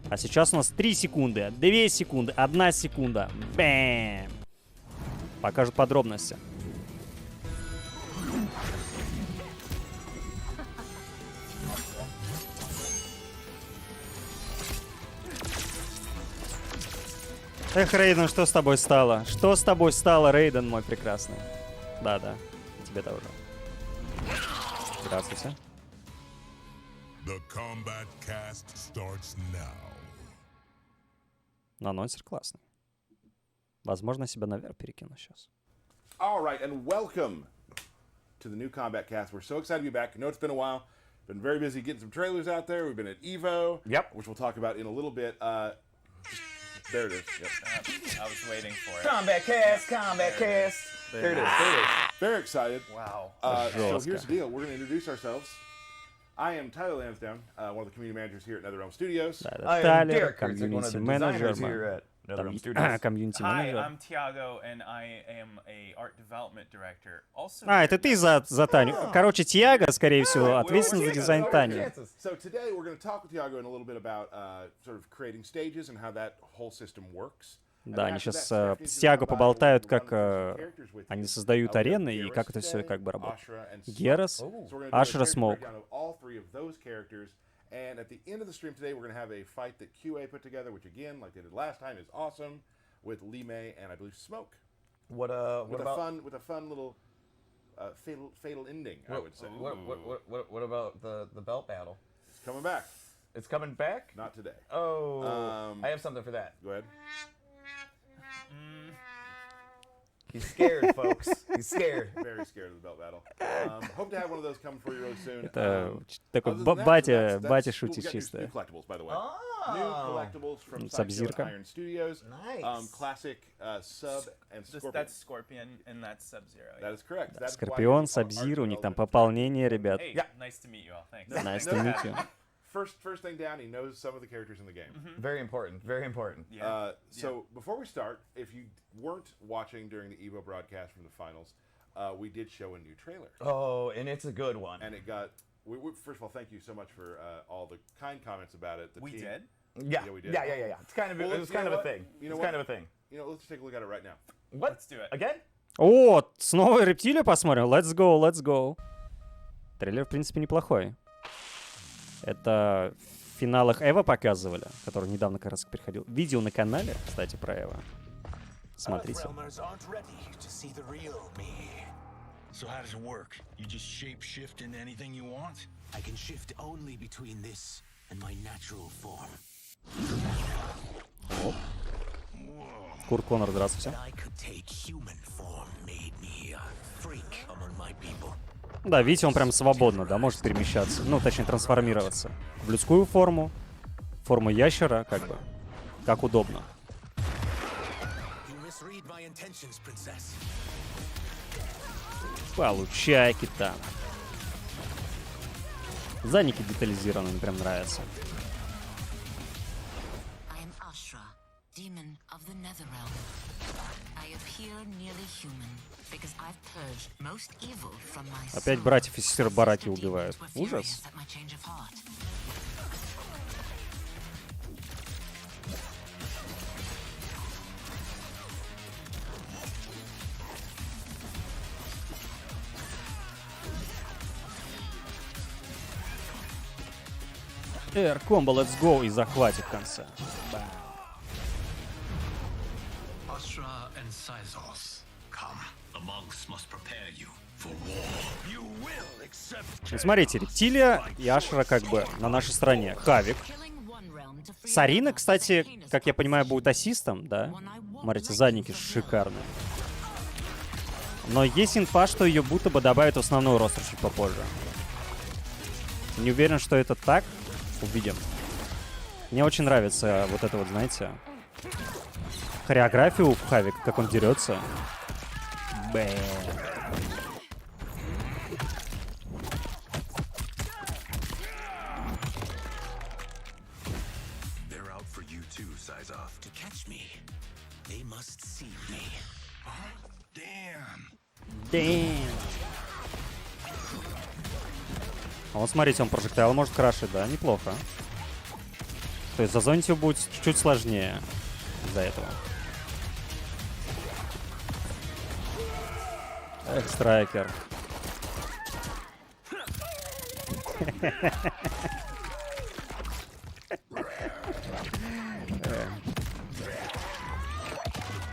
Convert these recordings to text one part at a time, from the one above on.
А сейчас у нас 3 секунды, 2 секунды, 1 секунда. Бэм! Покажут подробности. Эх, Рейден, что с тобой стало? Что с тобой стало, Рейден, мой прекрасный? Да-да, тебе тоже. Здравствуйте. The Kombat Kast starts now. Но анонсер классный. Возможно, себя наверх перекину сейчас. All right, and welcome to the new Kombat Kast. We're so excited to be back. I know it's been a while. Been very busy getting some trailers out there. We've been at EVO, which we'll talk about in a little bit. There it is. Yep. I was waiting for it. Kombat Kast, Kombat Kast. There it is. There it is. Very excited. Wow. So here's the deal. We're going to introduce ourselves. I am Tyler Lansdowne, one of the community managers here at NetherRealm Studios. I am Derek Kurtzik, one of the designers here at NetherRealm Studios. Комьюнити Hi, менеджер. I'm Tiago, and I am a art development director. Also, Это ты за Таню. Короче, Тиаго, скорее всего, ответственен за дизайн Тани. So today we're going to talk with Tiago in a little bit about sort of creating stages and how that whole system works. Да, они сейчас с Тиаго поболтают, как они создают арены и как это все как бы работает. Герас, Ашра, Смоук. And at the end of the stream today, we're going to have a fight that QA put together, which again, like they did last time, is awesome, with Lee May and I believe Smoke. With a fun little fatal ending, I would say. What about the belt battle? It's coming back. It's coming back? Not today. Oh, I have something for that. Go ahead. He's scared, folks. He's scared. Very scared of the belt battle. Hope to have one of those come for you really soon. Это такой батя шутит чисто. New collectibles, by the way. New collectibles from Sub-Zero. Iron Studios. Nice. Classic Sub and Scorpion. That's Scorpion, and that's Sub-Zero. That is correct. Скорпион, Sub-Zero, у них там пополнение, ребят. Hey, nice to meet you all. Thanks. Nice to meet you. First thing down, he knows some of the characters in the game. Very important. Very important. Yeah. So before we start, if you weren't watching during the EVO broadcast from the finals, we did show a new trailer. Oh, and it's a good one. And it got. First of all, thank you so much for all the kind comments about it. We did. Yeah, we did. Yeah. It's kind of it was kind of a thing. It's kind of a thing. You know, let's take a look at it right now. What? Let's do it. Again? О, снова рептилию посмотрим. Let's go, let's go. Трейлер, в принципе, неплохой. Это в финалах Эва показывали, который недавно как раз переходил. Видео на канале, кстати, про Эва. Смотрите. So how does it work? You just shape shift into anything you want? I can shift only between this and my natural form. Курт Коннор, здравствуйте. I could take human form made me a freak among my people. Да, видите, он прям свободно, да, может перемещаться. Ну, точнее, трансформироваться. В людскую форму, форму ящера, как бы. Как удобно. Получай, кита. Задники детализированы, мне прям нравятся. Ашра, demon of the Netherrealm. I appear nearly human because I've purged most evil from my soul. Опять братьев и сестер Бараки убивают. Ужас. Комбо, let's go, и захватит в конце. Ashra and Sizos, come. The monks must prepare you for war. You will accept. Смотрите, Рептилия и Ашра как бы на нашей стороне. Хавик. Сарина, кстати, как я понимаю, будет ассистом, да? Смотрите, задники шикарные. Но есть инфа, что ее будто бы добавят в основной ростер чуть попозже. Не уверен, что это так. Увидим. Мне очень нравится вот это вот, знаете, хореографию у Хавика, как он дерется. Бэм. Damn. А вот смотрите, он прожектайл может крашить, да, неплохо. То есть зазонить его будет чуть-чуть сложнее из-за этого. Эх, страйкер.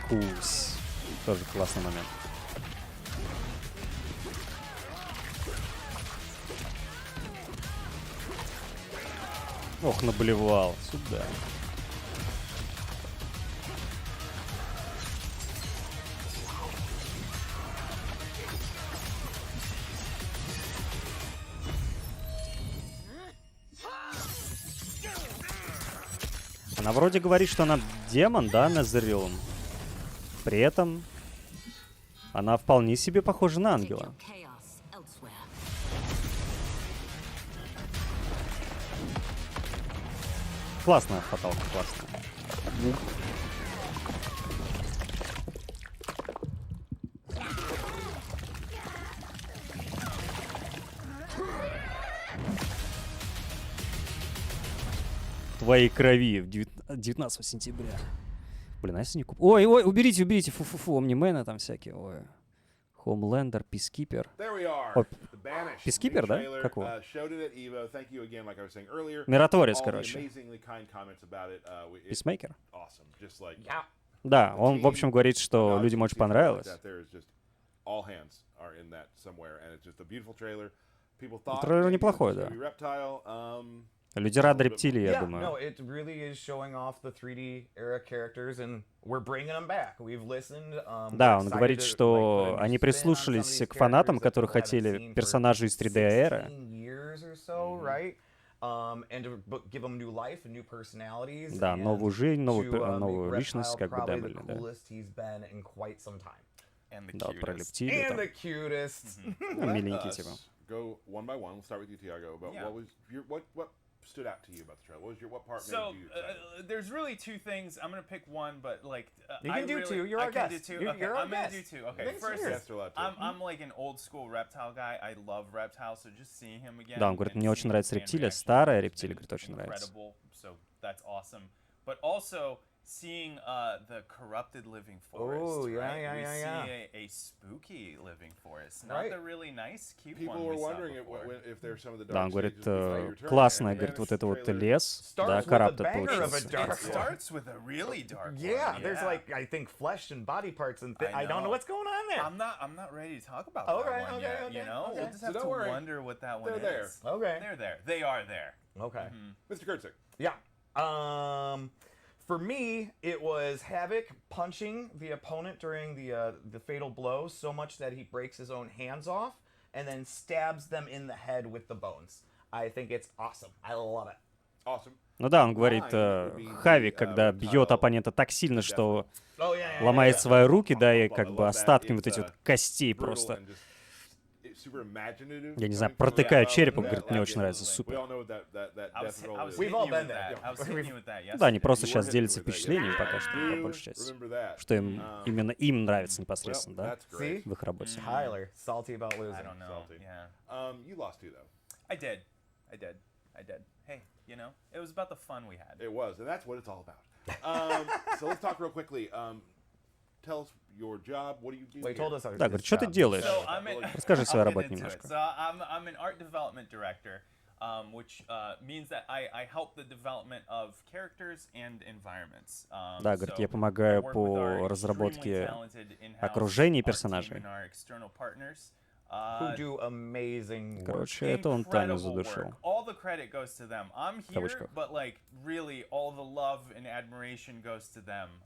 Кус. Тоже классный момент. Ох, наблевал. Сюда. Она вроде говорит, что она демон, да, Назарелом. При этом она вполне себе похожа на ангела. Классная фаталка, классная. Твоей крови в 19 сентября. Блин, а если не куп... Ой, ой, уберите, уберите. Фу-фу-фу, Омнимены там всякие. Ой. Хомлендер, Пискипер. Пискипер, да? Как его? Миротворец, короче. Писмейкер? Да, он, в общем, говорит, что людям очень понравилось. Трейлер неплохой, да. Люди рады рептилии, я думаю. Да, он говорит, что они прислушались к фанатам, которые хотели персонажей из 3D-эры. Да, новую жизнь, новую личность, как бы добавили, да. Да, вот про рептилию там. Миленький, типа. Stood out to you about the trailer? What part made you excited? There's really two things. I'm gonna pick one, but like you can do two. You're our guest. Okay, I'm gonna do two. Okay, first, Yes. I'm like an old school reptile guy. I love reptiles, so just seeing him again. Да, он говорит, мне очень нравится рептилия, старая рептилия, говорит, очень нравится. So that's awesome. But also seeing the corrupted living forest. Oh, yeah, right? yeah, we yeah, see a spooky living forest, not the really nice, cute one. People were wondering if there's some of the dark. Да, он говорит, классная, говорит, вот это вот лес, да, corrupted получился. It starts with a really dark one. Yeah, there's like, I think, flesh and body parts and I don't know what's going on there. I'm not ready to talk about that one yet, you know? We'll just have to wonder what that one is. Okay. They're there. They are there. Okay. Mr. Kurtzik. Yeah. For me, it was Havoc punching the opponent during the fatal blow so much that he breaks his own hands off and then stabs them in the head with the bones. I think it's awesome. I love it. Awesome. Ну да, он говорит, Хавик, когда бьет оппонента так сильно, что ломает свои руки, да, и как бы остатками вот эти вот костей просто. Я не знаю, протыкаю череп, говорит, мне очень нравится, супер. Да, они просто сейчас делятся впечатлениями пока что, по большей части. Что им именно им нравится непосредственно, да, в их работе. Tyler, salty about losing. I don't know. Yeah. You lost too, though. I did. Hey, you know, it was about the fun we had. It was, and that's what it's all about. So let's talk real quickly. Tell us your job. What do you do? Well, he told us Да, говорит, что ты делаешь? Расскажи свою работу немножко. So I'm an art development director, which means that I help the development of characters and environments. Да, говорит, я помогаю по разработке окружения персонажей. Короче, это он Таню задушил. В кавычках. But like really all the love and admiration goes to them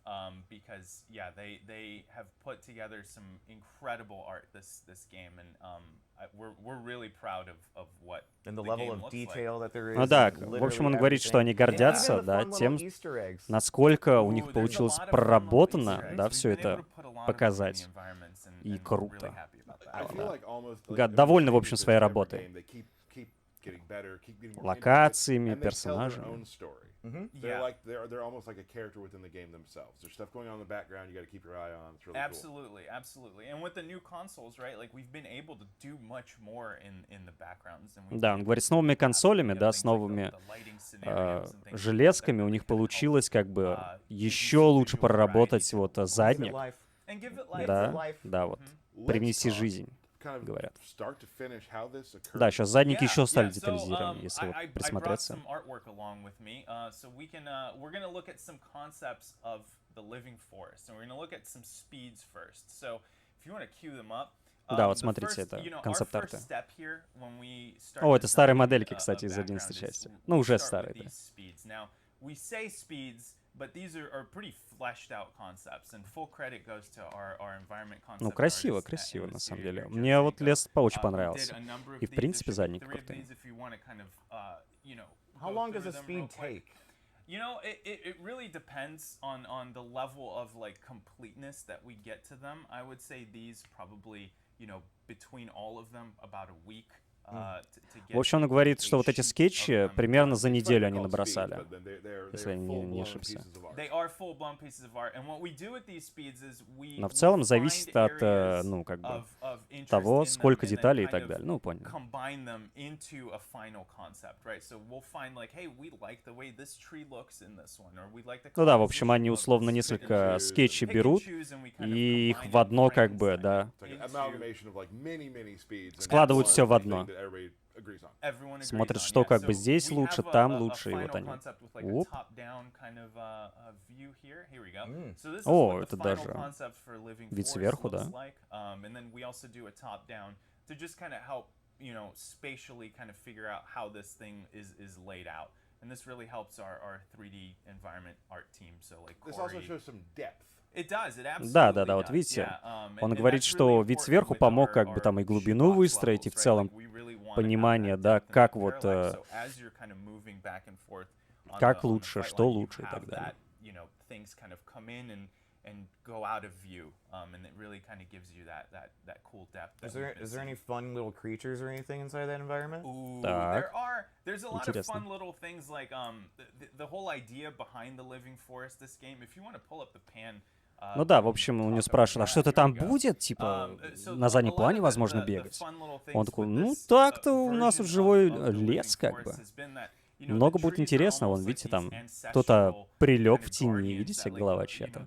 because yeah, they have put together some incredible art this game and we're really proud of what and the level of detail that there is. Ну да, в общем, он говорит, что они гордятся, да, тем, насколько у них получилось проработано, да, все это показать. И круто. Довольны, в общем, своей работой. Локациями, персонажами. They're like they're almost like a character within the game themselves. There's stuff going on in the background you got to keep your eye on. It's really Absolutely, absolutely. And with the new consoles, right? Like we've been able to do much more in the backgrounds. Да, он говорит, с новыми консолями, да, с новыми железками у них получилось как бы еще лучше проработать вот задник. Да, да, вот. Привнеси жизнь, говорят. Да, сейчас задники еще стали детализированы, если вот присмотреться. Да, вот смотрите, это концепт-арты. О, это старые модельки, кстати, из 11 части. Ну, уже старые, да. Ну, красиво, красиво, на самом деле. Мне вот лес очень понравился. И, в принципе, задники крутые. How long does a speed take? You know, it really depends on the level of like completeness that we get to them. I would say these probably, you know, between all of them about a week. В общем, он говорит, что вот эти скетчи примерно за неделю они набросали, если я не ошибся. Но в целом зависит от, ну, как бы, того, сколько деталей и так далее. Ну, понял. Ну да, в общем, они условно несколько скетчей берут и их в одно, как бы, да, складывают все в одно. Смотрят, что как бы здесь лучше, там лучше, и вот они. Оп. О, это даже вид сверху, да. And this really helps our 3D environment art team. So like this also shows some depth. Да, да, да, вот видите, он говорит, что вид сверху помог как бы там и глубину выстроить, и в целом понимание, да, как вот, как лучше, что лучше и так далее. And go out of view, and it really kind of gives you that cool depth. Is there any fun little creatures or anything inside that environment? Ooh, Так. there's a lot of fun little things like the whole idea behind the living forest. This game, if you want to pull up the pan. Ну да, в общем, у него спрашивают, а что-то там будет, типа, на заднем плане, возможно, бегать? Он такой, ну так-то у нас тут живой лес, как бы. Много будет интересного, вон, видите, там кто-то прилег в тени, видите, голова чья-то.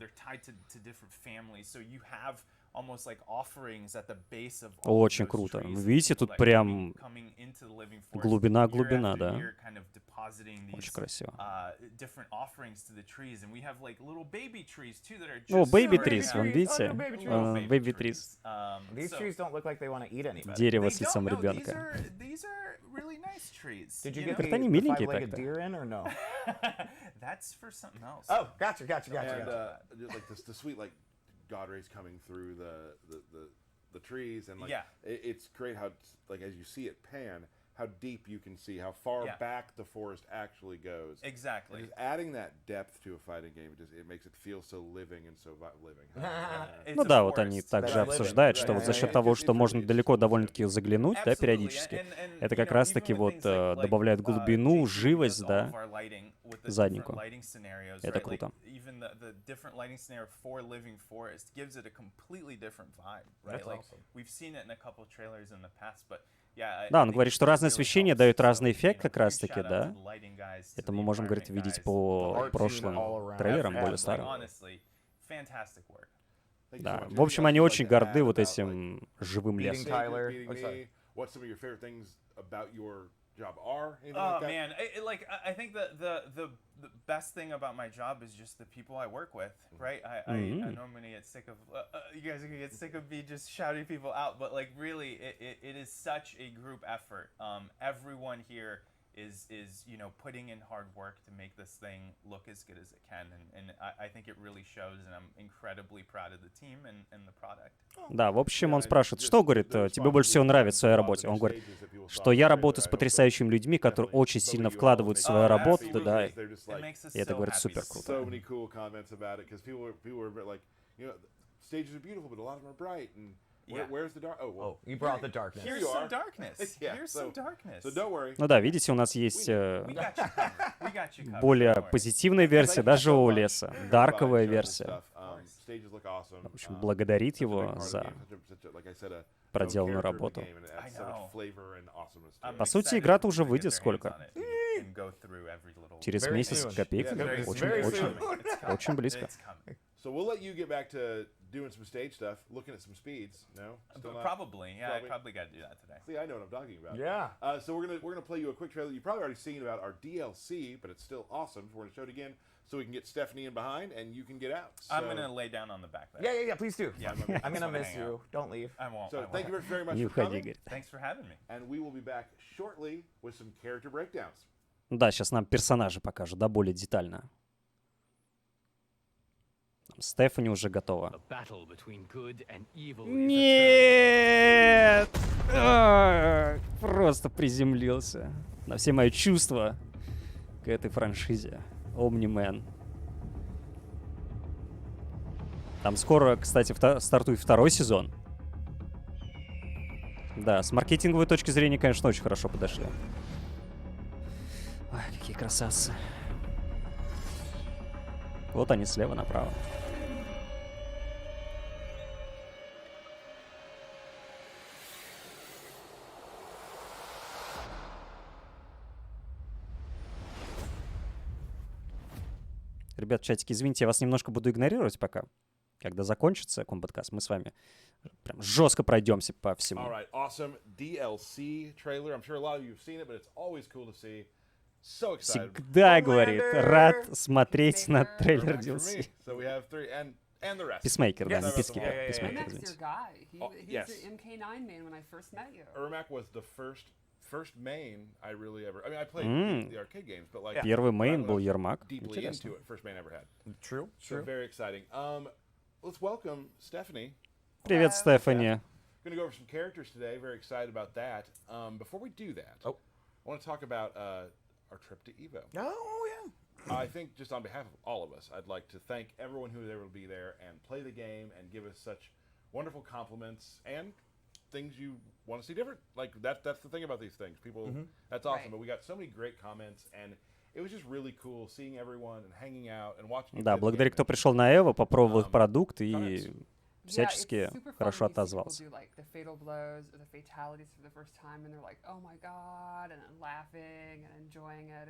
Очень круто. Видите, тут прям глубина, да. Очень красиво. О, baby trees, вон, видите? Baby trees. Дерево с лицом ребенка. Как-то они миленькие так-то. Oh, gotcha. And like the sweet like God rays coming through the trees, and like it's great how like as you see it pan, how deep you can see, how far back the forest actually goes. Exactly. And just adding that depth to a fighting game, it makes it feel so living and so living. Ну да, вот они также обсуждают, что вот за счет того, что можно далеко довольно-таки заглянуть, да, периодически, это как раз-таки вот добавляет глубину, живость, да, заднику. Это круто. Да, он говорит, что разное освещение дает разный эффект как раз-таки, да. Это мы можем, говорит, видеть по прошлым трейлерам, более старым. Да, в общем, они очень горды вот этим живым лесом. Oh man, I think the best thing about my job is just the people I work with, right? I normally get sick of you guys are gonna get sick of me just shouting people out, but like really, it is such a group effort. Everyone here is you know putting in hard work to make this thing look as good as it can, and I think it really shows, and I'm incredibly proud of the team and the product. Да, в общем, он спрашивает, что, говорит, тебе больше всего нравится в своей работе? Он говорит, что я работаю с потрясающими людьми, которые очень сильно вкладывают в свою работу, да, и это, говорит, супер круто. Yeah. Where's the dark? Oh, well, Oh, you brought the darkness. Here Here's you some are. darkness. Yeah, Here's so- some darkness. So don't worry. Ну да, видите, у нас есть We got you covered. We got you covered. более Don't worry. позитивная версия, Thank да, you so живого much леса, for дарковая showing this версия. stuff. Stages look awesome. В общем, благодарит Such a big его part of the за game, such a, like I said, a проделанную known character in the работу. game, and it adds so much flavor and awesomeness to I'm it. По сути, excited игра-то for уже people to выйдет get their сколько? hands on it and go through every little- Через Very месяц, soon. копейки. Yeah, Очень, very очень, soon. It's coming. очень близко. It's coming. So we'll let you get back to doing some stage stuff, looking at some speeds. No, still not? Probably. Yeah, Probably. I probably got to do that today. See, I know what I'm talking about. Yeah. So we're gonna play you a quick trailer you've probably already seen about our DLC, but it's still awesome. So we're gonna show it again so we can get Stephanie in behind and you can get out. I'm So- gonna lay down on the back there. Yeah, please do. Yeah, I'm gonna miss hang you. out. Don't leave. I won't. So I thank you won't. very much Не for уходи, coming, говорит. Thanks for having me. and we will be back shortly with some character breakdowns. Да, сейчас нам персонажи покажут, да, более детально. Стефани уже готова. Нет! Просто приземлился на все мои чувства к этой франшизе. Omni-Man. Там скоро, кстати, стартует второй сезон. Да, с маркетинговой точки зрения, конечно, очень хорошо подошли. Ой, какие красавцы. Вот они слева направо. Ребят, в чатике, извините, я вас немножко буду игнорировать пока. Когда закончится Kombat Kast, мы с вами прям жестко пройдемся по всему. All right, awesome DLC trailer. I'm sure a lot of you have seen it, but it's always cool to see. So excited. Всегда, говорит, рад смотреть на трейлер Back for me. DLC. So we have three and the rest. Писмейкер, да, Yes. не Yeah, Пискипер. yeah, yeah, Писмейкер, yeah. Ermac's извините. your guy. He Oh, was yes. your MK9 main when I first met you. Ermac was the first main I really ever. I mean, I played the arcade games, but like Первый мейн when I был was Ермак. deeply Интересно. into it. First main I ever had. True. So very exciting. Let's welcome Stephanie. Привет, Стефани. Going to go over some characters today. Very excited about that. Before we do that, I want to talk about our trip to Evo. Oh yeah. I think just on behalf of all of us, I'd like to thank everyone who was able to be there and play the game and give us such wonderful compliments and things you want to see different. Like that's the thing about these things. People, that's awesome. Right. But we got so many great comments and it was just really cool seeing everyone and hanging out and watching. you Да, play the благодаря, game. кто пришел на Эво, попробовал их продукт и Comments. всячески хорошо отозвался. Yeah, it's super fun when you see people do like the fatal blows or the fatalities for the first time, and they're like, "Oh my god," and then laughing and enjoying it.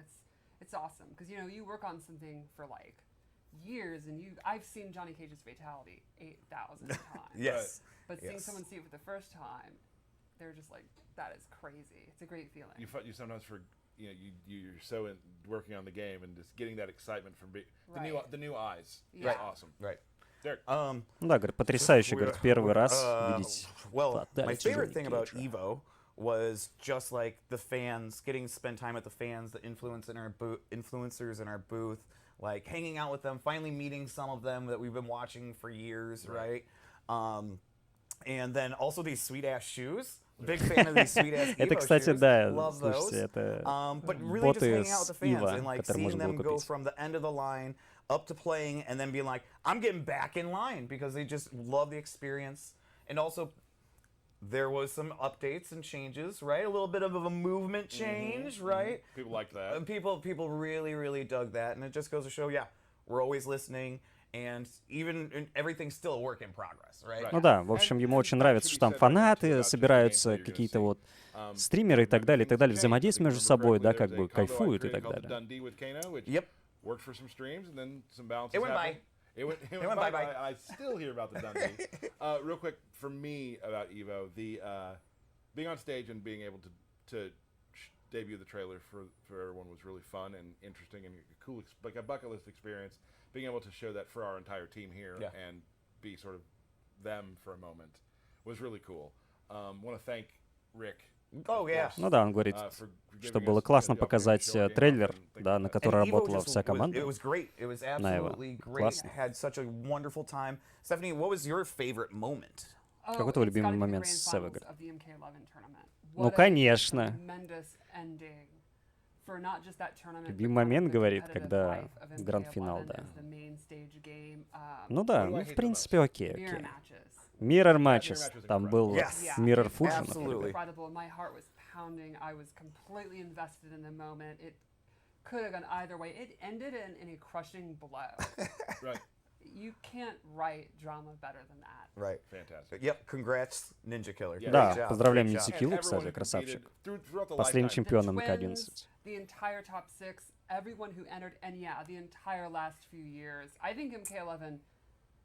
It's awesome because you work on something for like years, and I've seen Johnny Cage's fatality 8,000 times. Yes. But seeing Yes. someone see it for the first time, they're just like, "That is crazy." It's a great feeling. You sometimes you're so working on the game and just getting that excitement from Right. the new eyes. Yeah. It's awesome. Right. Derek. Ну да, говорит, потрясающе, говорит, первый раз видеть. Well, Да, my тяжелый favorite thing about Cage. Evo was just like the fans, getting to spend time with the fans, the influencers in our booth, like hanging out with them, finally meeting some of them that we've been watching for years, right? And then also these sweet ass shoes. Big fan of these sweet ass Это, Evo кстати, shoes. да, Love слушайте, those. это But really just боты hanging out with the с fans Ива, and like которые seeing можно было them go купить. from the end of the line up to playing and then being like, I'm getting back in line because they just love the experience. And also, there was some updates and changes, right? A little bit of a movement change, right? People liked that. People really dug that, and it just goes to show, yeah, we're always listening, and everything's still a work in progress, right? Ну да, в общем, ему очень нравится, что там фанаты собираются, какие-то вот стримеры и так далее, взаимодействуют между собой, да, как бы кайфуют и так далее. Yep. Worked for some streams and then some balances. It went by. It went bye. by. I still hear about the Dundee. Real quick, for me about Evo, the being on stage and being able to debut the trailer for everyone was really fun and interesting and cool, like a bucket list experience. Being able to show that for our entire team here and be sort of them for a moment was really cool. Want to thank Rick. Oh, yeah. Ну да, он говорит, что было классно показать трейлер, да, на который And Evo работала just вся команда. It was great. It was absolutely great. Классно. Had such a wonderful time. Stephanie, what was your favorite moment? Какой твой it's любимый gotta be the момент grand с Эво, finals говорит? of the MK11 tournament. Ну, What a конечно. tremendous ending for not just that tournament, but Любимый момент, the говорит, competitive когда life of гранд-финал, MK11 да. as the main stage game. Ну да, ну в принципе окей, Mirror окей. matches. Mirror matches. Там был Yes. Mirror Fuji, Absolutely. например. Incredible. My heart was pounding. I was completely invested in the moment. It could have gone either way. It ended in a crushing blow. Right. You can't write drama better than that. Right. Fantastic. Yep. Congrats, Ninja Killer. Yeah. Great Да, job, поздравляем great Ниндзя job. Киллу, And кстати, everyone who красавчик. competed throughout the Последний lifetime. чемпион The МК-11. twins, the entire top six, everyone who entered, and yeah, the entire last few years. I think MK11,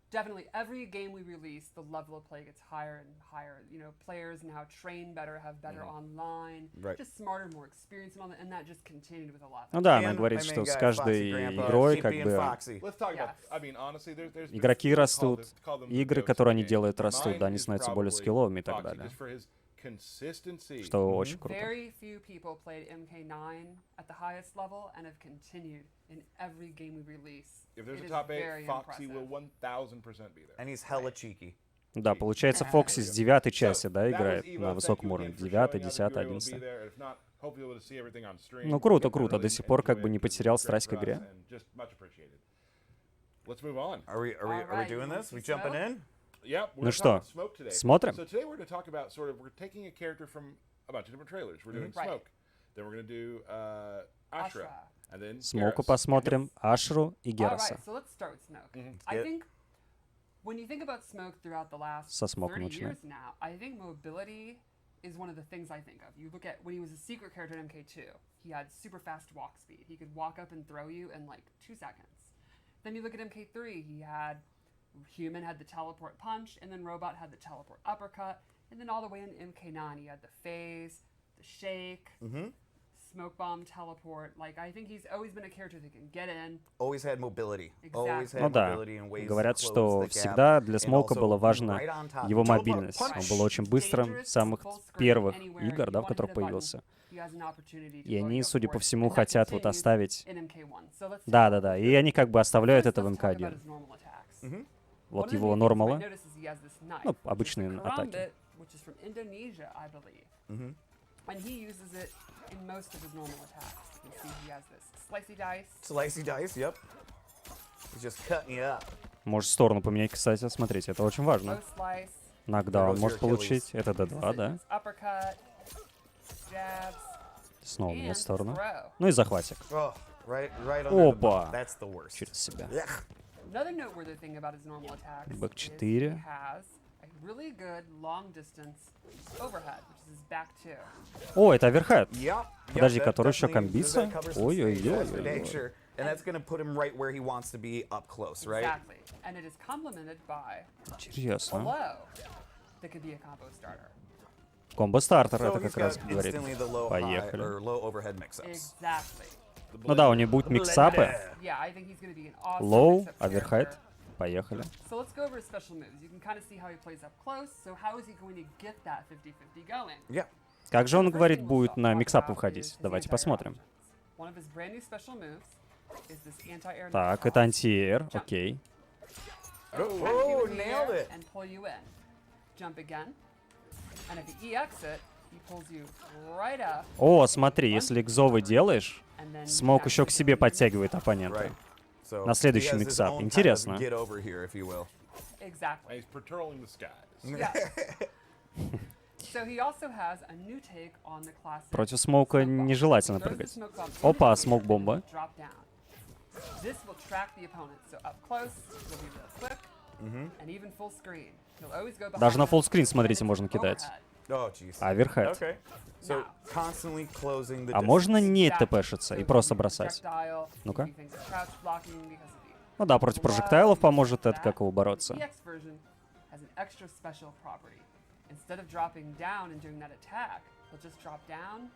definitely every game we release, the level of play gets higher and higher. You know, players now train better, have better online, Right. just smarter, more experienced, and that just continued with a lot. Ну да, она And говорит, my main что с guy, каждой Foxy Grandpa, игрой keep как being бы Foxy. Let's talk about. Yes. I mean, honestly, there's игроки people call растут, this- call them игры, jokes которые of the они game. делают, растут, Mine да, они is становятся более probably скилловыми и так Foxy, далее. just for his consistency. Что очень круто. Very few people played MK9 at the highest level and have continued in every game we release. If there's It a is top 8, very Foxy impressive. will 1000% be there. And he's hella cheeky. Да, получается, Фокси с 9-й части, да, That was играет Evo. на Thank высоком you уровне. again for 9-й, showing up if 10-й, you were able to be 11-й. there. If not, hope you'll be able to see everything on stream. Ну круто, Get to круто. really До сих пор как enjoy бы it не 'cause потерял it's great страсть к for us игре. and just much appreciated. Let's move on. Are we Alright, doing you wanna this? We see jumping Smoke? in? Yep. We're Ну gonna что, talk about Smoke today. смотрим? So today we're going to talk about we're taking a character from a bunch of different trailers. We're doing Right. Smoke. Then we're going to do Ashra. Ashra. And then Смоуку Герас. посмотрим, Ашру и All Гераса. right, so let's start with Smoke. I Get- think when you think about Smoke throughout the last Со Смоком 30 начинаем. years now, I think mobility is one of the things I think of. You look at when he was a secret character in MK2, he had super fast walk speed. He could walk up and throw you in like 2 seconds. Then you look at MK3, he had Human had the teleport punch, and then Robot had the teleport uppercut, and then all the way in MK9 he had the phase, the shake, smoke bomb, teleport. Like I think he's always been a character that can get in. Always had mobility. Exactly. Always had Ну да, mobility and ways говорят, to close что the gap. всегда для And Смоука also было важно right on top. его Teleport мобильность. Он punch. был очень быстрым, Dangerous с самых full screen первых anywhere. игр, да, You в wanna которых hit a button, появился. he has an opportunity to И load они, you up судя for по it. всему, And that хотят вот continues оставить... in MK1. So let's take Да, a да, look. да. И они как бы оставляют First, это в let's talk about МК-1. his normal attacks. Mm-hmm. Вот One of the его main things you нормала. might notice is he has this knife, Ну, which is the обычные атаки. karambit, which is from Indonesia, I believe. And he uses it in most of his normal attacks. You can see he has this slicey dice. Slicey dice, yep. He's just cutting you up. Может сторону поменять, кстати. Смотрите, это очень важно. Low slice. Нокдаун There goes может your получить. Это uses D2, it да? as uppercut, jabs, Снова and менять сторону. throw. Ну и захватик. Oh, right under the Опа! bump. That's the worst. Через себя. Yeah. Another noteworthy thing about his normal attacks Бэк is 4. he has a really good long distance overhead, which is his back two. О, это оверхед. Yep. Подожди, that который еще definitely- комбится? that covers some Ой-ой-ой, space, that's for ой-ой. dang sure. And that's going to put him right where he wants to be up close, right? Exactly. And it is complemented by a Интересно. low that could be a combo starter. Комбо-стартер, So это he's как got раз говорит. instantly the low high Поехали. or low overhead mix-ups. Exactly. Ну да, у него будут миксапы. Yeah, I think he's going to be an awesome Лоу, mix-up оверхед. character. Поехали. So let's go over his special moves. You can kind of see how he plays up close. So how is he going to get that 50-50 going? Yeah. Как же он, The first говорит, thing we'll будет на talk миксапы about входить? is his Давайте anti-air посмотрим. options. One of his brand new special moves is this anti-air Так, knock это toss. антиэр, Jump. окей. Catch you Oh, in the nailed air it. And pull you in. Jump again. And if he EX it, he pulls you right up. О, смотри, если экзовы делаешь, And then Смоук back еще к to себе the- подтягивает оппонента. Right. So На следующий he has his миксап. own kind of Интересно. Get over here, if you will. Exactly. And he's patrolling the skies. Yeah. So he also has a new take on the classic Против Смоука smoke bomb. нежелательно Throws the прыгать. smoke bomb Опа, into the смок-бомба. and drop down. This will track the opponent. So up close, he'll be real quick, and even full screen. He'll always go Даже на behind фуллскрин, them, смотрите, and it's можно кидать. overhead. Oh, jeez. Оверхед. Okay. So Now. constantly closing the А можно distance. не Exactly. ТПшиться So и if просто you бросать? projectile, Ну-ка. you do things like crouch blocking because of the Ну да, против прожектайлов поможет это, как его бороться. The EX version has an extra special property. Instead of dropping down and doing that attack, he'll just drop down,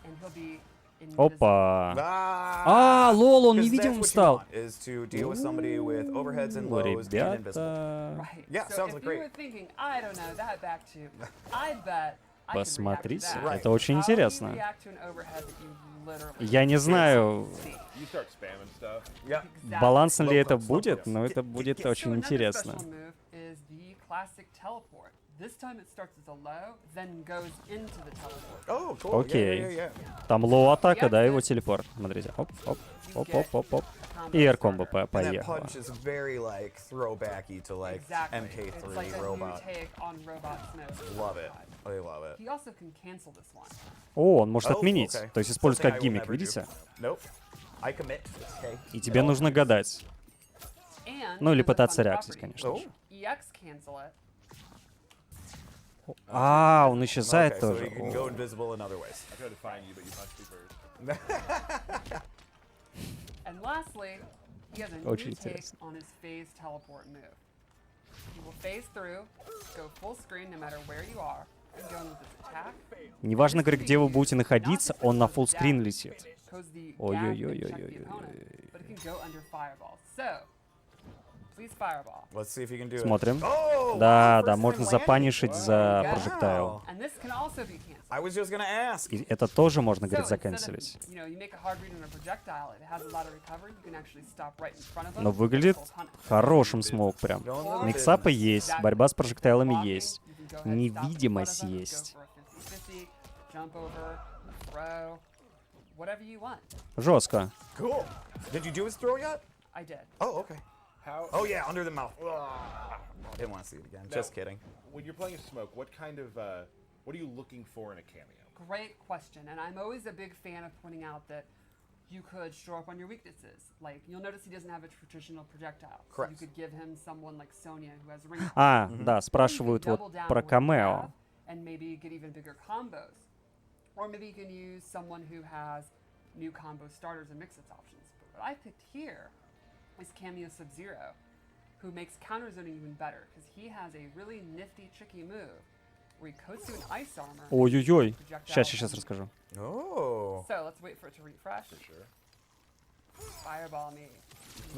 and he'll be invisible. Опа. Ah, лол, он 'cause that's невидимым what you стал. want, is to deal with somebody with overheads and lows and invisible. Ребята, Right. Yeah, so sounds if like you great. were thinking, I don't know, that back two, I bet I could react to посмотрите, that. Right. это очень How do you интересно. react to an overhead that you literally Я не знаю, see? You start spamming stuff. Yeah. Exactly. балансно ли Slow это clap, slow будет, clap. но это будет So очень So another интересно. special move is the classic teleport. This time it starts as a low, then goes into the teleport. Oh, cool. Окей. Yeah, yeah, yeah. Там лоу-атака, да, его телепорт. Смотрите. Оп, оп, оп, оп, оп, оп. И air-комбо And that поехало. punch is very like throwbacky to like Exactly. MK3 It's like a robot. new take on robot Smoke. Love it. I love it. He also can cancel this one. О, он может Oh, отменить. okay. То есть использовать Something I как will гиммик, never do. видите? Nope. I commit. Okay. И тебе нужно гадать. And Ну или there's a пытаться fun реакцить, property. конечно же. EX cancel it. А, он исчезает Okay, so тоже. you can go invisible in other ways. I tried to find you, but you punched me first. And lastly, he has a new Очень take интересно. on his phase teleport move. He will phase through, go full screen no matter where you are, and go in with his attack. Неважно, говорит, где вы будете находиться, он на фуллскрин летит. Cause the Ой, gap ой, can ой, check ой, the ой, opponent, but it can go under fireball. So, please fireball. Let's see if you can do it. Смотрим. Oh, Да, wow, да, first можно time запанишить landing. за Yeah. прожектайл. And this can also be canceled. I was just gonna ask. И это тоже можно, So говорит, instead of, заканчивать. you know, you make a hard read on a projectile, it has a lot of recovery, you can actually stop right in front of them. Но выглядит full punish. хорошим смоук прям. Don't Миксапы есть, борьба с прожектайлами Blocking, есть. you can go ahead and stop in Невидимость front of them, есть. go for a 50-50, jump over, throw, whatever you want. Жестко. Cool. Did you do his throw yet? I did. Oh, okay. How? Oh yeah, under the mouth. Didn't want to see it again. Just kidding. When you're playing a Smoke, what kind of what are you looking for in a cameo? Great question, and I'm always a big fan of pointing out that you could show up on your weaknesses. Like, you'll notice he doesn't have a traditional projectile. So Correct. you could give him someone like Sonya who has ring. А, да, Or you спрашивают can вот double down про on what you камео. have and maybe get even bigger combos. Or maybe you can use someone who has new combo starters and mix-ups options. But what I picked here is Cameo Sub-Zero, who makes counter zoning even better because he has a really nifty, tricky move where he coats you in ice armor. Ой-ой-ой. projectile Сейчас and- расскажу. Oh. So let's wait for it to refresh. Fireball me.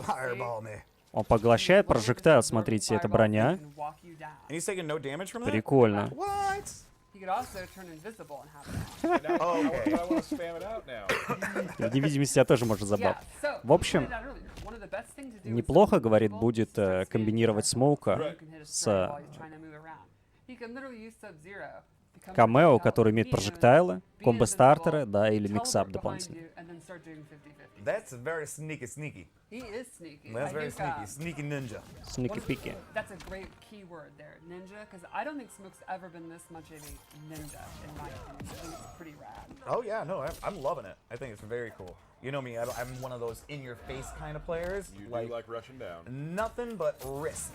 Fireball me. Он поглощает прожектайл, смотрите, это броня. Can walk you down. And he's taking no damage from that? Прикольно. What? He could also turn invisible and have it on. Now, Oh, okay. I want to spam it out now. В невидимости я тоже может Yeah, забав. so, В общем, you pointed out earlier, one of the best things to do with неплохо, someone говорит, invisible будет is to start комбинировать spinning Смоука you can hit a с strike while he's trying to move around. He can literally use Sub-Zero, become камео, invisible, который имеет be прожектайлы, be комбо-стартеры, invisible, да, или teleport миксап behind дополнительно. you, and then start doing 50-50. That's very sneaky. He is sneaky. That's I very think, sneaky. Sneaky ninja. Сники-пики. That's a great keyword there, ninja, because I don't think Smoke's ever been this much of a ninja, in my opinion. I think it's pretty rad. Oh yeah, no, I'm loving it. I think it's very cool. You know me, I'm one of those in-your-face kind of players. You do like rushing down. Nothing but risk.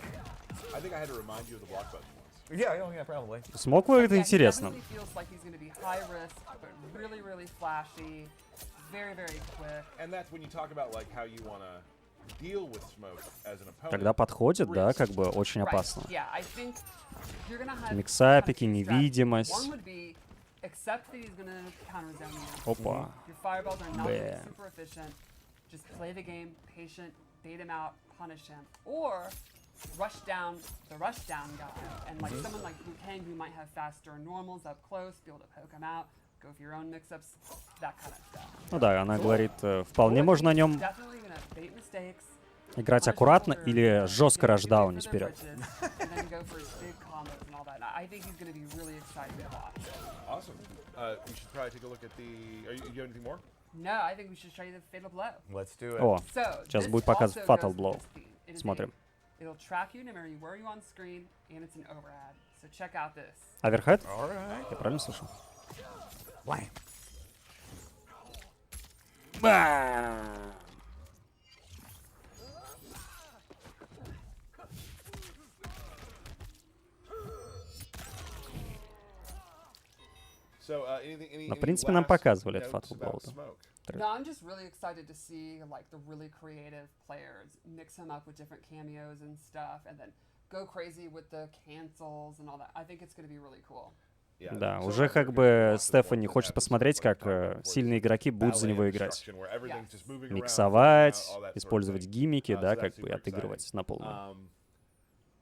I think I had to remind you of the block button once. Yeah, probably. Смог выглядит Yeah, he интересно. definitely feels like he's going to be high risk, but really, really flashy, very, very quick. And that's when you talk about like how you want to deal with Smoke as an opponent. Когда подходит, да, как бы очень Right. опасно. Yeah, I think you're gonna have Миксапики, have two strategies. невидимость. One would be accept that he's gonna counter zone you. Опа. Your fireballs are not Bleh. super efficient. Just play the game, patient, bait him out, punish him, or rush down the rush down guy, and like someone like Liu Kang who might have faster normals up close, be able to poke him out, go for your own mix-ups, that kind of stuff. Ну да, она говорит, вполне можно на нем Definitely gonna bait mistakes. играть аккуратно или жестко рашдаунить вперед. Awesome. We should probably take a look at the. You have anything more? No, I think we should show you the fatal blow. Let's do it. О, So, сейчас this будет показ also Fatal goes with Blow. this theme. It is Смотрим. It'll track you no matter where you on screen, and it's an overhead. So check out this. Оверхед? Alright. Я правильно слышал? Blam. So, any, Но, в any принципе, нам last показывали этот notes Fatal about Blow, да. Smoke? No, I'm just really excited to see like the really creative players mix him up with different cameos and stuff, and then go crazy with the cancels and all that. I think it's going to be really cool. Yeah, Да, so уже much как are бы gonna be Стефани lots of хочет that посмотреть, is как like сильные игроки будут за ballet него играть. instruction where everything's just moving around, Миксовать, figuring out all that sort of использовать thing. гиммики, So да, that's как super бы отыгрывать на полную.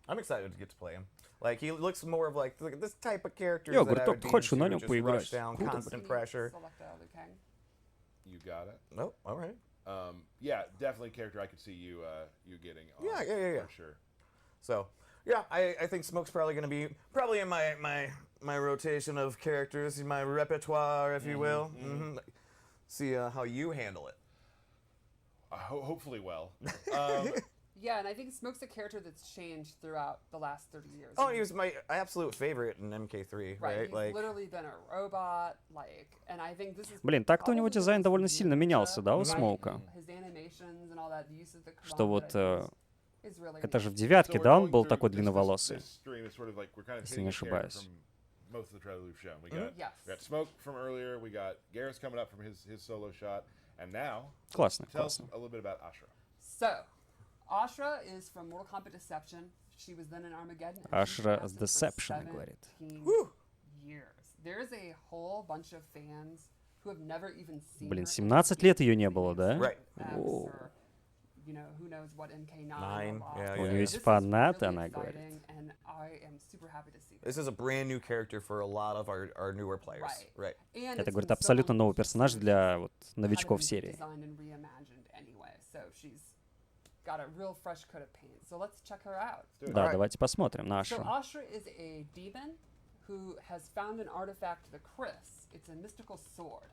I'm excited to get to play him. Like he looks more of like this type of character Я that говорю, I только would be хочу на into, нем just поиграть. rush down, Круто. constant pressure. Select Liu Kang. You got it. Oh, all right. Yeah, definitely a character I could see you getting on. Yeah. For sure. So, Yeah, I think Smoke's probably going to be in my rotation of characters, my repertoire, if you will. See how you handle it. Hopefully well. Yeah, and I think Smoke's a character that's changed throughout the last 30 years. Oh, he was my absolute favorite in MK3, right? He's literally been a robot, like, and I think this is. Блин, так-то у него probably the дизайн most довольно сильно unique менялся, да, у right? Смоука? His animations and all that, the use of the Что Kombat вот, that I think is really это же в neat. девятке, So да, we're он going был through такой this длинноволосый? stream is sort of like we're kind of Если не hitting a character ошибаюсь. from most of the trailers we've shown. We got Smoke from earlier, we got Gera's coming up from his solo shot, and now Классно, tell us классно. a little bit about Ashra. So, Ashra is from Mortal Kombat Deception. She was then in Armageddon. and she's Ashra been active for Deception, говорит. 17 years. There's a whole bunch of fans who have never even seen Блин, her 17 лет ее не было, да? Right. О. or, you know, who knows what MK9 Nine, or yeah, Lost. yeah, У yeah. нее This есть is фанаты, really она exciting, говорит. and I am super happy to see This is a brand new character for a lot of our newer players. Right. And Это, it's говорит, been so абсолютно long новый since персонаж she's для вот kind of новичков been серии. designed and reimagined anyway, so she's got a real fresh coat of paint. So let's check her out. Да, давайте посмотрим на So Ашру. Ashra is a demon who has found an artifact, the Chris. It's a mystical sword.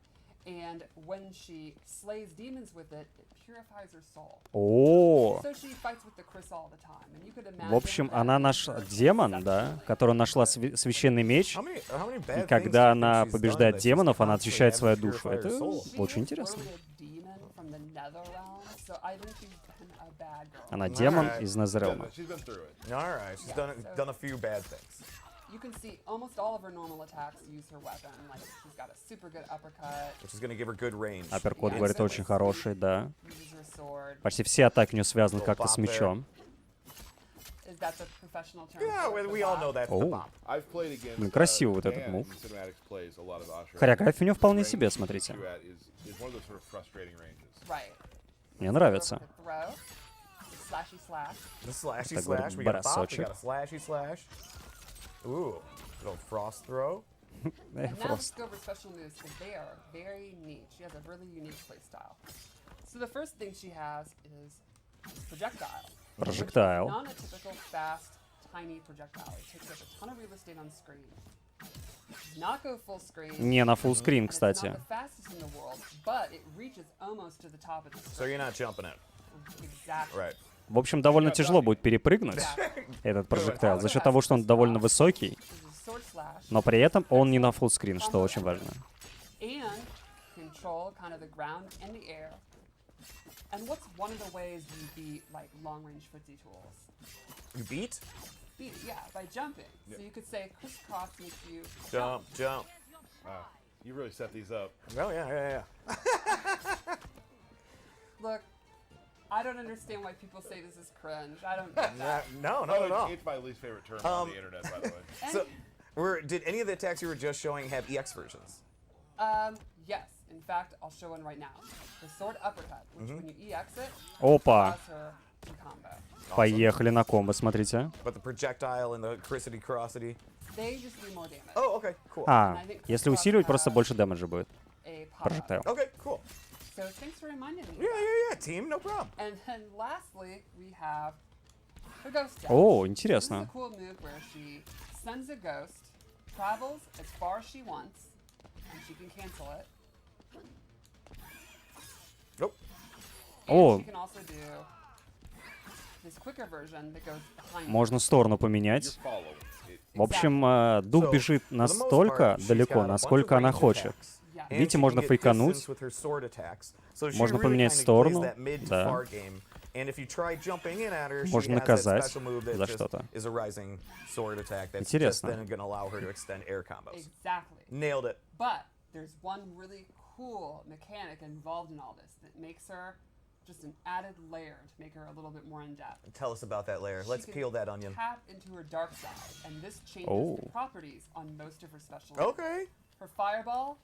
And when she slays demons with it, it purifies her soul. О, So she fights with the Chris all the time. And you could imagine в общем, that она in наш her демон, да, deception, которая нашла священный меч, How many и bad things do когда you она think she's побеждает done that she's демонов, она constantly очищает having свою to душу. purify her Это soul? she очень is интересно. literally a demon from the nether realm, so I think she's been a bad girl. Она демон Alright. из Незерелма. She's been through it. All right, she's Yeah, done a few bad things. You can see almost all of her normal attacks use her weapon. Like she's got a super good uppercut, Which is going to give her good range. Апперкот, Yeah, говорит, so очень it's- хороший, да. uses her sword. Почти все атаки у нее связаны как-то с Bop there. мечом. Is that the professional term? Yeah, for we the all bot? know that's the Oh. bop. I've played against Блин, красивый вот этот Dan мув. in cinematics plays a lot of Ashra. Хореография у него вполне Range себе, she's смотрите. at is one of those sort of frustrating ranges. Right. Мне нравится. Throw, slashy slash. The slashy Так slash. We got a bop, we бросочек. got a slashy slash. Ooh, little frost throw. And now let's Просто. go over special moves because they are very neat. She has a really unique play style. So the first thing she has is projectile. Projectile. Which is not a typical fast, tiny projectile. It takes up a ton of real estate on screen. Does not go full screen. Не на фуллскрин, and it's кстати. not the fastest in the world, but it reaches almost to the top of the So screen. you're not jumping it. Exactly. Right. В общем, довольно тяжело будет перепрыгнуть этот прожектайл за счет того, что он довольно высокий, This is sword slash. но при этом он не на фуллскрин, что очень важно. And control kind of the ground and the air. And what's one of the ways you beat like long-range footsie tools? You beat? Beat it, yeah, by jumping. So you could say crisscross makes you Jump, jump. Wow, you really set these up. Oh, yeah. Look, I don't understand why people say this is cringe. I don't get that. No, Oh, not at all. it's my least favorite term on the internet, by the way. So, did any of the attacks you were just showing have EX versions? Yes. In fact, I'll show one right now. The sword uppercut, which when you EX it, Опа, allows her to combo. поехали на комбо, смотрите. But the projectile and the crissity crossity. They just do more damage. Oh, okay, cool. А, если усиливать, просто больше дэмэджа будет. A pop-up. Прожектайл. Okay, cool. So thanks for reminding me. Yeah, team, no problem. And then lastly, we have her ghost dash. О, This is a интересно. cool move where she sends a ghost, travels as far as she wants, and she can cancel it. Nope. And О. she can also do this quicker version that goes behind Можно сторону поменять. Follow. В общем, дух So, бежит for the most настолько part, she's далеко, got a bunch насколько of она ranged хочет. attacks. Yeah. And Видите, she можно can get фейкануть. distance with her sword attacks. So she Можно really поменять kinda сторону, plays that mid to да. far game. And if you try jumping in at her, she Можно has that наказать special move that за just что-то. is a rising sword attack that's just Интересно. then going to allow her to extend air combos. Exactly. Nailed it. But there's one really cool mechanic involved in all this that makes her just an added layer to make her a little bit more in depth. Tell us about that layer. She Let's can peel that onion. Tap into her dark side, and this changes Oh. the properties on most of her special moves. Okay. Her fireball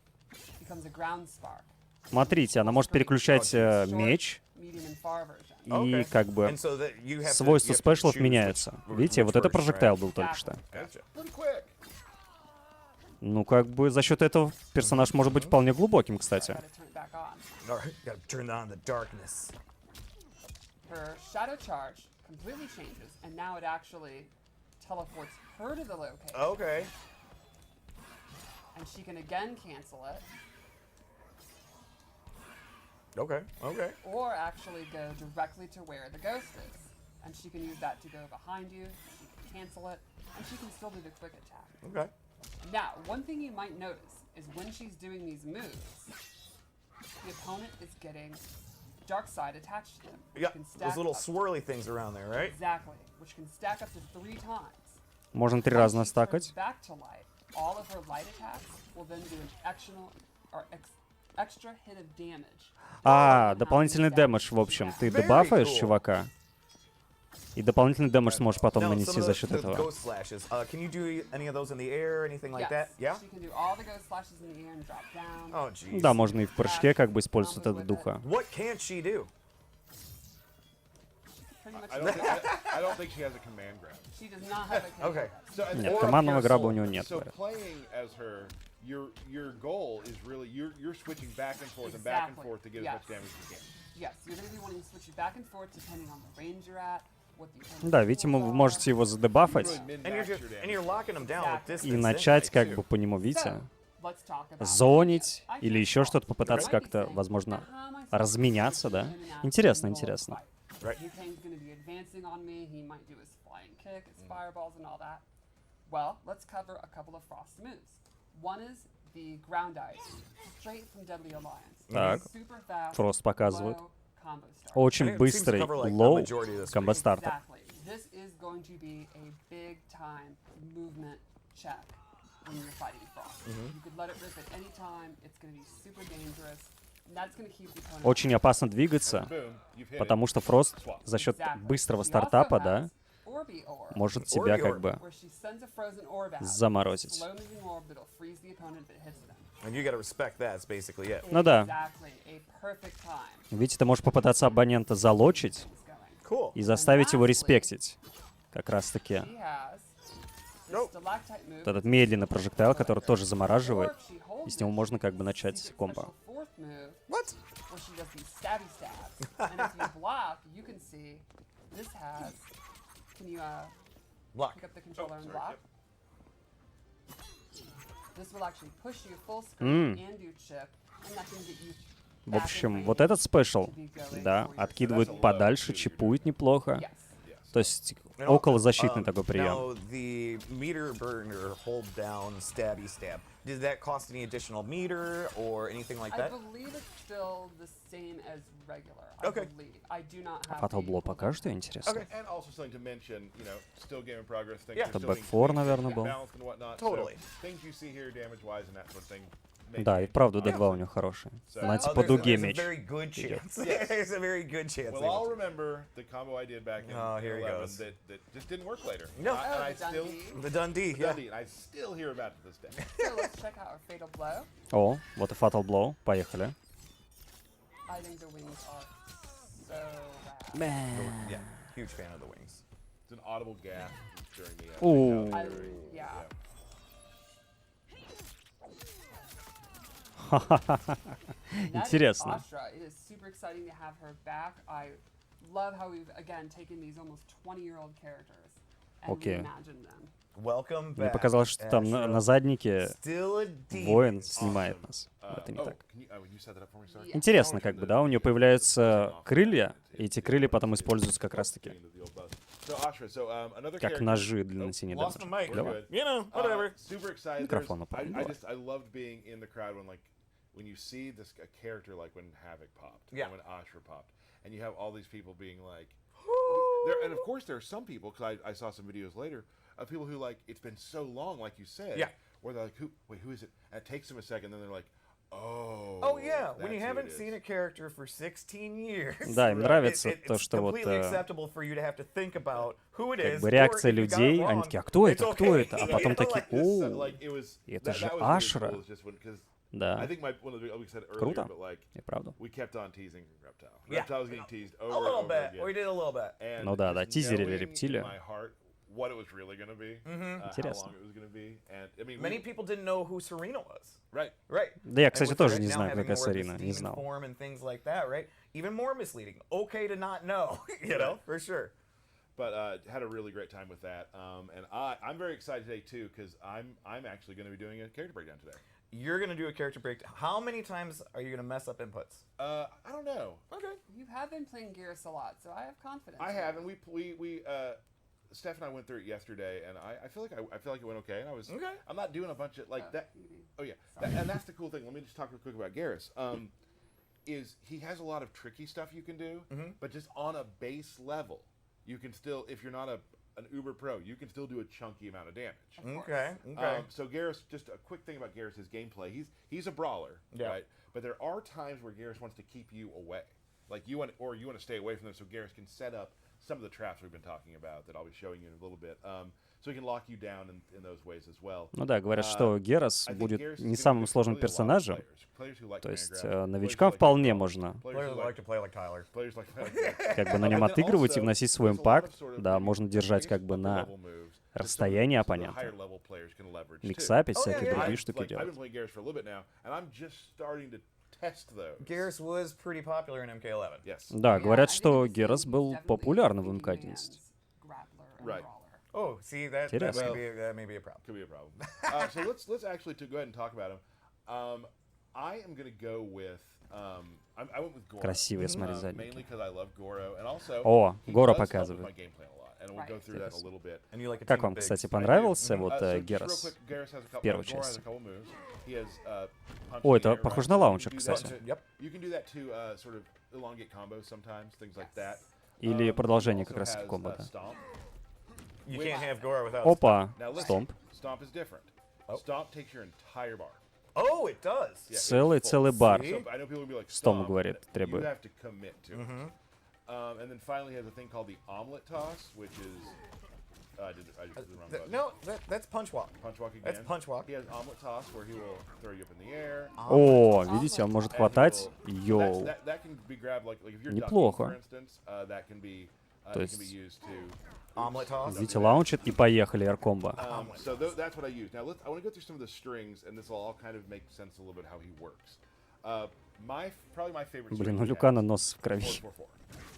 becomes a ground spark. Смотрите, она может переключать меч, Medium and far version. и Okay. как бы And so that you have to- свойства you have to спешлов choose меняются. which- Видите, which вот это version, прожектайл right? был только что. Gotcha. Pretty quick. Ну, как бы за счет этого персонаж может быть вполне глубоким, кстати. Gotta turn it back on. All right, gotta turn on the darkness. Her shadow charge completely changes, and now it actually teleports her to the location. Okay. And she can again cancel it, Okay. Okay. or actually go directly to where the ghost is. And she can use that to go behind you, she can cancel it, and she can still do the quick attack. Okay. Now, one thing you might notice is when she's doing these moves, the opponent is getting dark side attached to them. which Yeah. can stack Those little up- swirly things around there, right? Exactly, which can stack up to 3 times. Можно 3 When раза she turns настакать. back to light, all of her light attacks will then do an extra hit of damage. Дополнительный дэмэдж, в общем. Ты дебафаешь чувака, и дополнительный дэмэдж сможешь потом Now, нанести some of за the, счет the этого. ghost slashes. Can you do any of those in the air, anything like that? Yeah. She can do all the ghost slashes in the air and drop down. Oh, jeez. Да, можно и в прыжке как бы использовать вот этот духа. What can't she do? Pretty much I don't think she has a command grab. she does not have a command Okay. grab. So, and- Нет, or a командного pure граба у soul. него нет, So говорят. playing as her, your goal is really you're switching back and forth and back and Exactly. forth to get Yes. as much damage as you can. Yes, you're going to be wanting to switch it back and forth depending on the range you're at, what the opponent's Да, видимо, вы skills можете его Really задебафать And you're min-max just your and you're damage. locking them down with Exactly. distance. и начать anyway, как too. бы по нему, are. видите, So, let's talk about зонить I или can еще solve. что-то попытаться You might be как-то, saying, возможно, "Now, how am I supposed разменяться, to да? get in and out Интересно, in the middle of интересно. the fight? Right. Yukane's going to be advancing on me. He might do his flying kick, his fireballs, and all that. Well, let's cover a couple of Frost moves. One is the ground ice, straight from Deadly Alliance. Так. Super fast, Фрост показывает. low combo start. Очень And it seems to быстрый cover, like, the лоу majority of the комбо-старта. Exactly. This is going to be a big time movement check when you're fighting Frost. You could let it rip at any time. It's going to be super dangerous. And that's going to keep the opponent. Очень опасно двигаться, Boom, you've hit потому it. что Фрост за счет Exactly. быстрого She also стартапа, да, has Orbi Orb, может тебя как Orb. бы where she sends a frozen orb out. заморозить. Slow-moving orb that'll freeze the opponent if it hits them. And you got to respect that. It's basically it. Ну да. Exactly. A perfect time. Видите, ты можешь попытаться абонента залочить It's going. Cool. и заставить его респектить. Как раз таки She has this Nope. stalactite move. вот этот медленный прожектайл, который тоже Or замораживает, if she holds и с него it, можно как бы secret начать комбо. special fourth move, What? where she does these stabby stabs. And if you block, you can see this has. Can you Block. pick up the controller and sorry, block? This will actually push you full screen and do chip, and that can get you. В общем, вот этот спешл, да, откидывает подальше, чипует неплохо. Yes. То есть околозащитный такой прием. Now, the meter burner hold down stabby stab. Did that cost any additional meter or anything like I that? believe it's still the same as regular. Okay. I бelieve. I do not have. Fatal the Blow full покажет, интересно. Okay. And also something to mention, still game in progress. Things Yeah. are Это still being Back 4, tweaked, наверное, был. balanced and whatnot. Totally. So things you see here damage-wise and that sort of thing. make Да, и it- вправду D2 у него хороший. Знаете, Oh, по there's дуге a меч. very good chance. There's a very good chance. Well, they I'll will. remember the combo I did back in Oh, here he 11 goes. that just didn't work later. No. And I the still Dundee. The Dundee. the Yeah. Dundee, and I still hear about it to this day. So let's check out our fatal blow. О, вот и Fatal Blow. Поехали. I think the wings are so rad. Yeah. Huge fan of the wings. It's an audible gasp during the. Ooh. I, during- yeah. That is Интересно. Ashra. It is super exciting to have her back. I love how we've again taken these almost 20-year-old characters and Okay. reimagined them. Welcome back. Мне показалось, что там на заднике Still a demon. воин снимает нас. Это не Oh, так. can you set that up for me, sorry? Yeah. Интересно, как бы, да, у нее появляются крылья, и эти крылья потом используются как раз-таки So, Ashra, so, another как character- ножи для нанесения Lost my дэмэджа. mic. Давай. You know, whatever. Super excited. Микрофон There's- упал, I давай. I loved being in the crowd when you see this a character like when Havoc popped, Yeah. and when Ashra popped, and you have all these people being like, and of course there are some people because I saw some videos later of people who like it's been so long, like you said, Yeah. where they're like, who is it? And it takes them a second, then they're like, oh. Oh yeah, when you that's who haven't it seen is. a character for 16 years. Да, им нравится то, it's что вот, completely acceptable for you to have to think about who it как is. бы or реакция if you got it людей, wrong, они такие, а кто это, it's кто okay. это? А потом You know, такие, like, So, о, like, it was, это же that was really Ашра. cool, is just because I Да, think one of the we said earlier, Круто. but like и правда. we kept on teasing Reptile. Yeah. Reptile was getting teased over a little and over bit. again. We did a little bit. And Ну да, да, just тизерили knowing in рептилию. my heart what it was really going to be, how Интересно. long it was going to be, and I mean, Many people didn't know who Serena was. right? Right. Да я, And кстати, with тоже her не now знаю, having какая more of this Сарина, не demon знал. form and things like that, right? Even more misleading. Okay to not know, you know, for sure. but had a really great time with that. And I'm very excited today too because I'm actually going to be doing a character breakdown today. You're gonna do a character breakdown. How many times are you gonna mess up inputs? I don't know. Okay. You have been playing Geras a lot, so I have confidence. I have, and we Steph and I went through it yesterday, and I feel like it went okay. And I was Okay. I'm not doing a bunch of like that. Oh yeah, and that's the cool thing. Let me just talk real quick about Geras. Is he has a lot of tricky stuff you can do, but just on a base level, you can still, if you're not an uber pro, you can still do a chunky amount of damage. Okay. Okay. So Geras, just a quick thing about Geras, his gameplay. He's a brawler, right? But there are times where Geras wants to keep you away, like you want to stay away from them. So Geras can set up some of the traps we've been talking about that I'll be showing you in a little bit. So he can lock you down in those ways as well. Ну да, говорят, что Герас будет не самым сложным персонажем. То есть новичкам вполне можно как бы на нем отыгрывать и вносить свой импакт. Да, можно держать как бы на расстоянии оппонента. Миксапить, всякие другие штуки делать. Geras was pretty popular in MK11. Да, говорят, что Герас был популярным в МК-11. Right. Oh, see that may be a problem. Could be a problem. So let's actually go ahead and talk about him. I am going to go with I went with Goro. Красивые, смотри, задники. Mainly because I love Goro, and also О, he Горо does help with показывает. my game plan a lot, and we'll go through that in a little bit. And you like a Как team вам, big. кстати, понравился вот So just real Герас? quick, Geras has a couple, Первую Goro has часть. a couple moves. He has punch О, in the это air, похоже right? на So you лаунчер, can do that кстати. to- Yep. You can do that to sort of elongate combos sometimes, things like that. Или продолжение He как also раз таки has, комбата. Stomp. You can't have Goro without. Опа, Now listen, стомп. Stomp is different. Stomp takes your entire bar. Oh, it does. Yeah, Целый бар. See? So I know people will be like, Стом stomp, говорит, you требует. have to commit to it. And then finally, he has a thing called the omelet toss, which is I did the wrong button. No, that's punch walk. Punch walk again. That's punch walk. He has omelet toss where he will throw you up in the air. О, видите, он может and he хватать. will- Йоу. That can be grabbed like if you're Неплохо. ducking, for instance, that can be То it can be есть- used to. Omelet toss. Видите, лаунчит и поехали, эркомбо. So that's what I use. Now I want to go through some of the strings, and this will all kind of make sense a little bit how he works. Probably my favorite. Блин, string у he Люкана has нос в is крови. 4-4-4,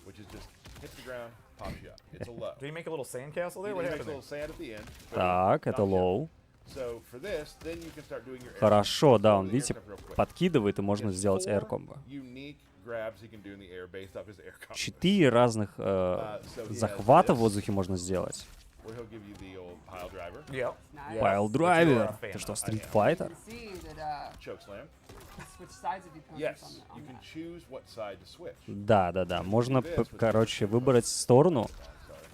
which is just hits the ground, pops you up. It's a low. Do you make a little sandcastle there? He What makes a happened little there? sand at the end. Так, это knocks you out. лоу. So for this, then you can start doing your air Хорошо, combo. да, Throw он, the air видите, combo real quick. подкидывает, и можно He has сделать 4 эркомбо. unique grabs he can do in the air based off his air combo. 4 разных захвата в воздухе можно сделать. Where he'll give you the old pile driver, Yep. Nice. Пайл драйвер. Ты что, Street Fighter? See that choke slam. switch sides of the opponents Yes, on you can that. choose what side to switch. Да. Можно, короче, выбрать сторону,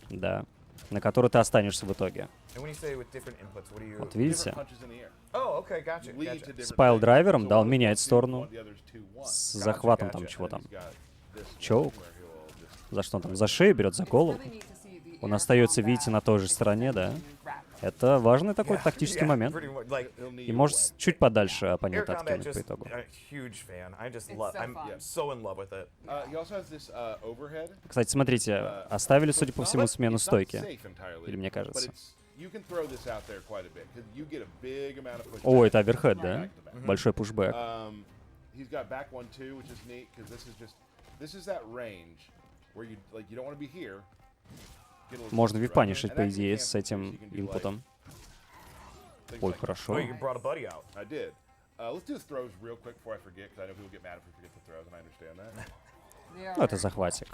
да, на которую ты останешься в итоге. And when you say with different inputs, what do you? Вот Different видите, punches in the air. Oh, okay, gotcha. Lead Gotcha. to different с пайл-драйвером, things. да, он So меняет one, two, сторону. one, the other's 2-1. С захватом там gotcha. чего там. He's got this Choke. one where he'll just- За что он там? За шею берет, за голову. Really neat to see the Он air остается, combat видите, на той же стороне, да. and grab. Это важный такой тактический Yeah, момент. pretty much, like, he'll knee И you может away. чуть подальше air оппонента combat откинуть по just итогу. a huge fan. I just It's love. so I'm fun. so in love with it. He also has this overhead. Кстати, смотрите, оставили, судя по всему, смену It's not стойки. safe entirely, Или мне but кажется. you can throw this out there quite a bit, 'cause you get a big amount of pushback. О, это оверхед, да? Back to back. Большой пушбэк. He's got back 1-2, which is neat because this is that range where you don't want to be here. Get a little Можно closer, right? випанишить, And по actually идее, you с can't этим push, you can do, like, инпутом. things Ой, like- хорошо. Oh, you brought a buddy out. I did. Let's do the throws real quick before I forget, because I know people get mad if we forget the throws, and I understand that. They are Ну, это захватик.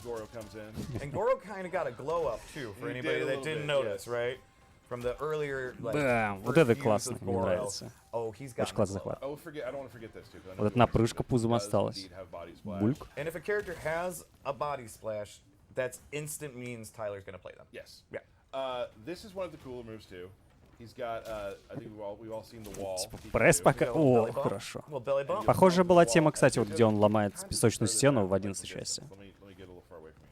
Goro comes in. And Goro kind of got a glow up too for He anybody did a that little didn't bit, notice, yes. right? From the earlier like. Бам! Вот first это feuds классно, with мне Goro. нравится. Oh, he's got Очень классный захват. I don't want to forget this too. 'Cause I know Вот эта people напрыжка does пузом осталась. indeed have body splash. Бульк. And if a character has a body splash, that's instant means Tyler's gonna play them. Yes. Yeah. This is one of the cooler moves too. He's got. I think we've all seen the wall. Типа he can пресс do. пока... Little О, belly bump. хорошо. Little belly bump. Похожая была тема, кстати, вот где он ломает песочную стену в 11 части. Let me get a little far away from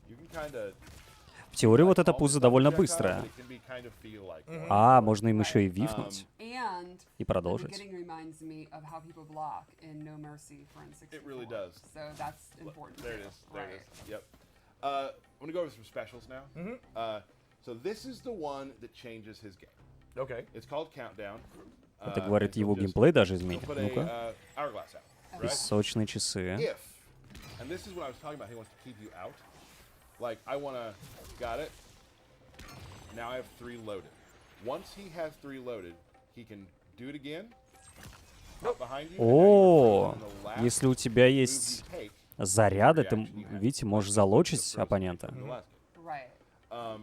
you. You can kinda В теории вот эта call пузо this довольно projectile, быстрая. but it can be kind of feel like one. А, можно им еще и вифнуть. And И the продолжить. beginning reminds me of how people block in No Mercy for N64. It really does. So that's important. There it too. is. There Right. it is. Yep. I'm gonna go over some specials now. So this is the one that changes his game. Okay. It's called Countdown. Это говорит, and его he'll just- геймплей даже he'll изменит. put Ну-ка. a hourglass out. Right? Песочные часы. If, and this is what I was talking about, he wants to keep you out. Like, I want to... Got it. Now I have 3 loaded. Once he has 3 loaded, he can do it again. Up behind you, and now О, you're frozen in the last если у тебя move есть you take, заряды, ты, reaction you have. видите, можешь Like, залочить the frozen оппонента. from the last game. Right.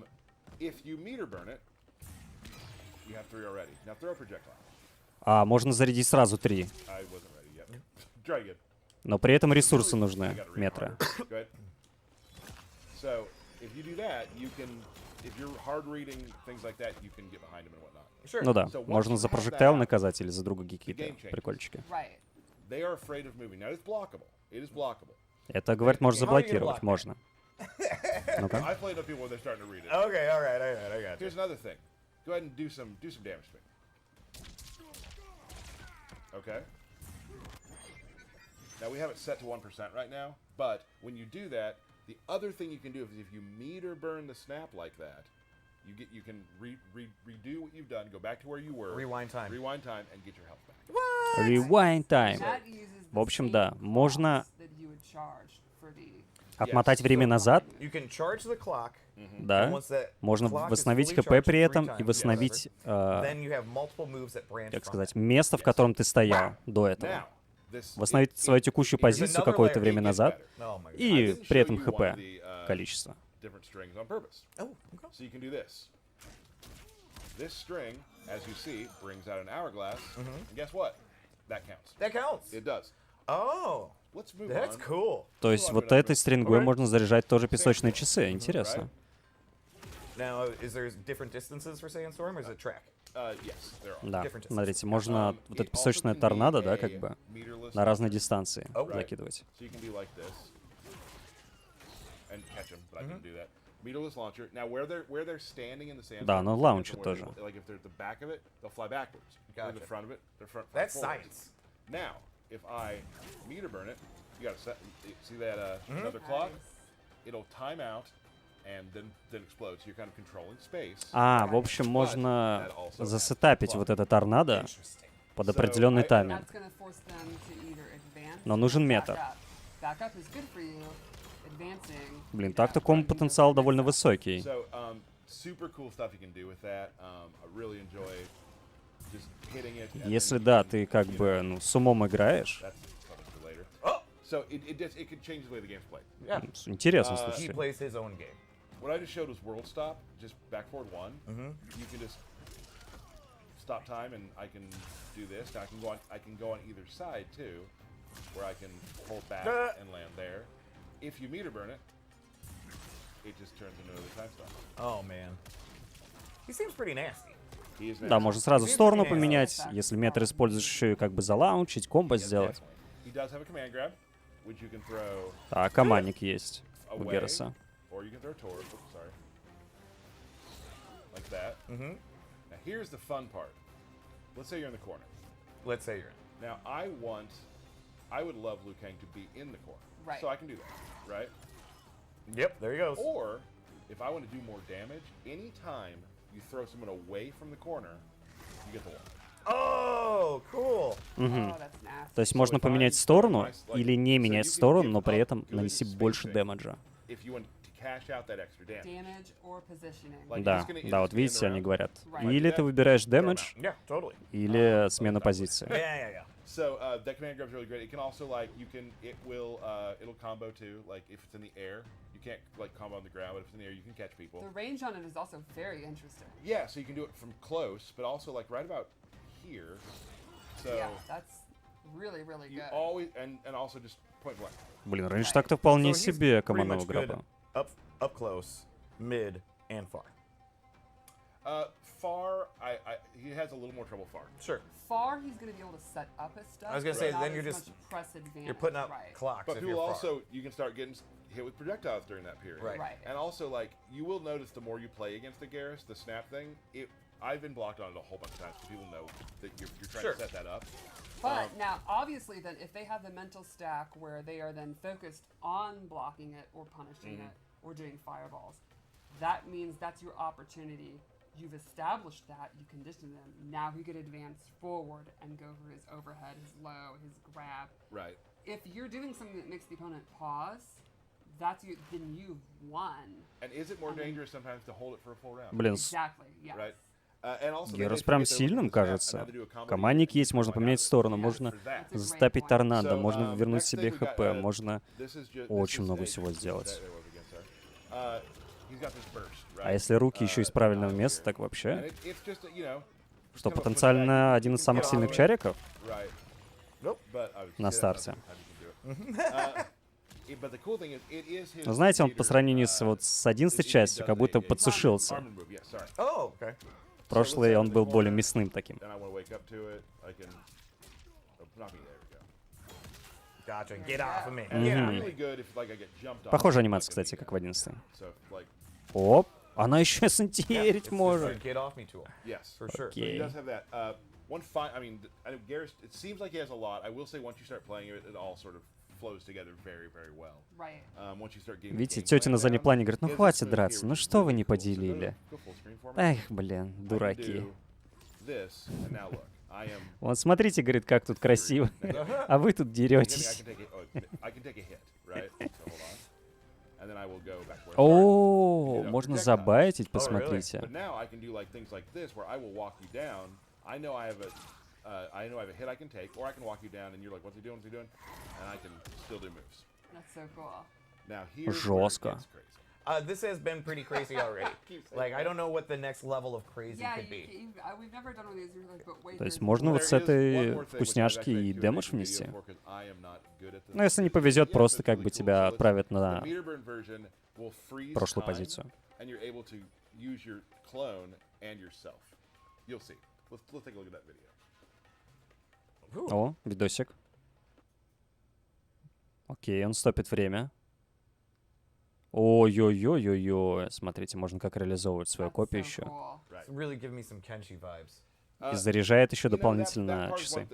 If you meter burn it, you have 3 already. Now throw a projectile. А, можно зарядить сразу 3. I wasn't ready yet. Try again. Но при этом ресурсы I нужны, gotta read метры. harder. Go ahead. So, if you do that, you can, if you're hard reading things like that, you can get behind him and whatnot. Sure. Ну да, So once можно you за have прожектайл that, наказать или за друга какие-то game changes. прикольчики. Right. They are afraid of moving. Now it's blockable. It is blockable. Это, говорит, можно How are you gonna заблокировать, block можно. Ну-ка. I've played with people where they're starting to read it. Okay, all right, I got you. Here's another thing. Go ahead and do some damage to me. Okay. Now we have it set to 1% right now, but when you do that, the other thing you can do is if you meter burn the snap like that, you can redo what you've done, go back to where you were, Rewind time. and get your health back. Rewind time. That uses В the общем, same да, можно cost that you would charge for the отмотать Yes. время назад, You can charge the clock. да. And once that Можно clock is восстановить fully ХП charged при 3 этом times, и восстановить, then you have multiple moves that branch как from сказать, that. место, в котором ты стоял до этого. Now, this Восстановить свою текущую позицию another какое-то layer. время it gets назад better. Oh my god. и didn't при show этом you one ХП of the, количество. different strings on purpose. Oh, okay. So you can do this. This string, as you see, brings out an hourglass, and guess what? That counts. That counts. It does. Oh, Let's move that's on. cool. То есть вот этой стрингой можно заряжать тоже песочные часы. Интересно. Now, is there different distances for Sandstorm, or is it track? Yes, there are. Да, Different смотрите, можно вот это It also песочное can be торнадо, да, a как бы, meterless на разные launcher. дистанции Oh, right. закидывать. So you can be like this and catch them, but I can do that. Meterless launcher. Now, where they're standing in the sand, Да, но лаунчер тоже. Like if they're at the back of it, they'll fly backwards. If they're in the Gotcha. front of it, they're front. That's forward. science. Now, if I meter burn it, you gotta set. See that another clock? It'll time out and then explode. So you're kind of controlling space. А, в общем, можно засетапить вот это торнадо под определенный тайминг. That's gonna force them to either advance Но нужен or метр. back up. Back up is good for you. Advancing. Блин, так-то комбо-потенциал довольно высокий. So, super cool stuff you can do with that. I really enjoy just hitting it. and Если then you да, can, ты как you бы, know, ну, с умом играешь, that's something for later. Oh! So it could change the way the game's played. Yeah. интересно, He слушайте. plays his own game. What I just showed was world stop, just back forward 1. You can just stop time, and I can do this. Now I can go on either side too, where I can hold back and land there. If you meter burn it, it just turns into another time stop. Oh man. He seems pretty nasty. He is Да, nasty. можно сразу сторону поменять, если метр используешь еще и как бы залаунчить, комбо сделать. He does have a command grab, which you can throw А, командник есть у away, Гераса. or you can throw toward. Oops, sorry. Like that. Now here's the fun part. Let's say you're in the corner. Let's say you're in. Now I would love Liu Kang to be in the corner. Right. So I can do that, right? Yep, there he goes. Or if I want to do more damage, anytime you throw someone away from the corner, you get the wall. Oh, cool. Oh, that's nasty. То есть можно поменять сторону или не менять сторону, но при этом нанести больше дэмэджа. If you want to cash out that extra damage. Damage or positioning. Like, Да, it's gonna- да, it's вот gonna видите, end они around. говорят. Right. Или ты выбираешь дэмэдж, Yeah, totally. или смена позиции. Yeah. So that command grab's really great. It can also it'll combo too. Like if it's in the air, you can't like combo on the ground, but if it's in the air, you can catch people. The range on it is also very interesting. Yeah, so you can do it from close, but also like right about here. So Yeah, that's really, really you good. always and also just point blank. Блин, рейндж так-то вполне So he's себе pretty командного much good граба. up close, mid, and far. Far, he has a little more trouble far. Sure. Far, he's going to be able to set up his stuff. I was gonna but say, not then you're as just- much press advantage. You're putting out right. clocks But if people you're far. also, you can start getting hit with projectiles during that period. Right. Right. And also, like, you will notice the more you play against the Gera's, the snap thing, I've been blocked on it a whole bunch of times because people know that you're trying Sure. to set that up. But now, obviously, then if they have the mental stack where they are then focused on blocking it or punishing it or doing fireballs, that means that's your opportunity. You've established that, you conditioned them. Now he could advance forward and go for his overhead, his low, his grab. Right. If you're doing something that makes the opponent pause, then you've won. And is it more dangerous sometimes to hold it for a full round? Блин, Exactly. Yes. Right. And also, Герас прям сильным кажется. Командник есть, можно поменять сторону, можно затопить торнадо, можно вернуть себе ХП, можно очень много всего сделать. А если руки еще из правильного места, так вообще? Что, потенциально один из самых сильных чариков на старте. Но знаете, он по сравнению с 11-й частью как будто подсушился. Прошлый он был более мясным таким. Похожая анимация, кстати, как в 11-й. Оп, она еще сантиерить может. Окей. Видите, тетя на заднем плане говорит, ну хватит драться, ну что вы не поделили? Эх, блин, дураки. Вот смотрите, говорит, как тут красиво, а вы тут деретесь. О, можно забайтить, посмотрите. I know I have a hit I can take, or I can walk you down, and you're like, what's he doing? What's he doing? And I can still do moves. That's so cool. Now here's Жестко. This has been pretty crazy already. Like, I don't know what the next level of crazy could be. We've never done one of these. You're like, but wait. То есть можно вот с этой вкусняшки и дэмэдж внести. Ну, если не повезет, просто как бы тебя отправят на прошлую позицию. О, видосик. Окей, он стопит время. Ой-ой-ой-ой-ой. Смотрите, можно как реализовывать свою копию еще. И заряжает еще дополнительно часы.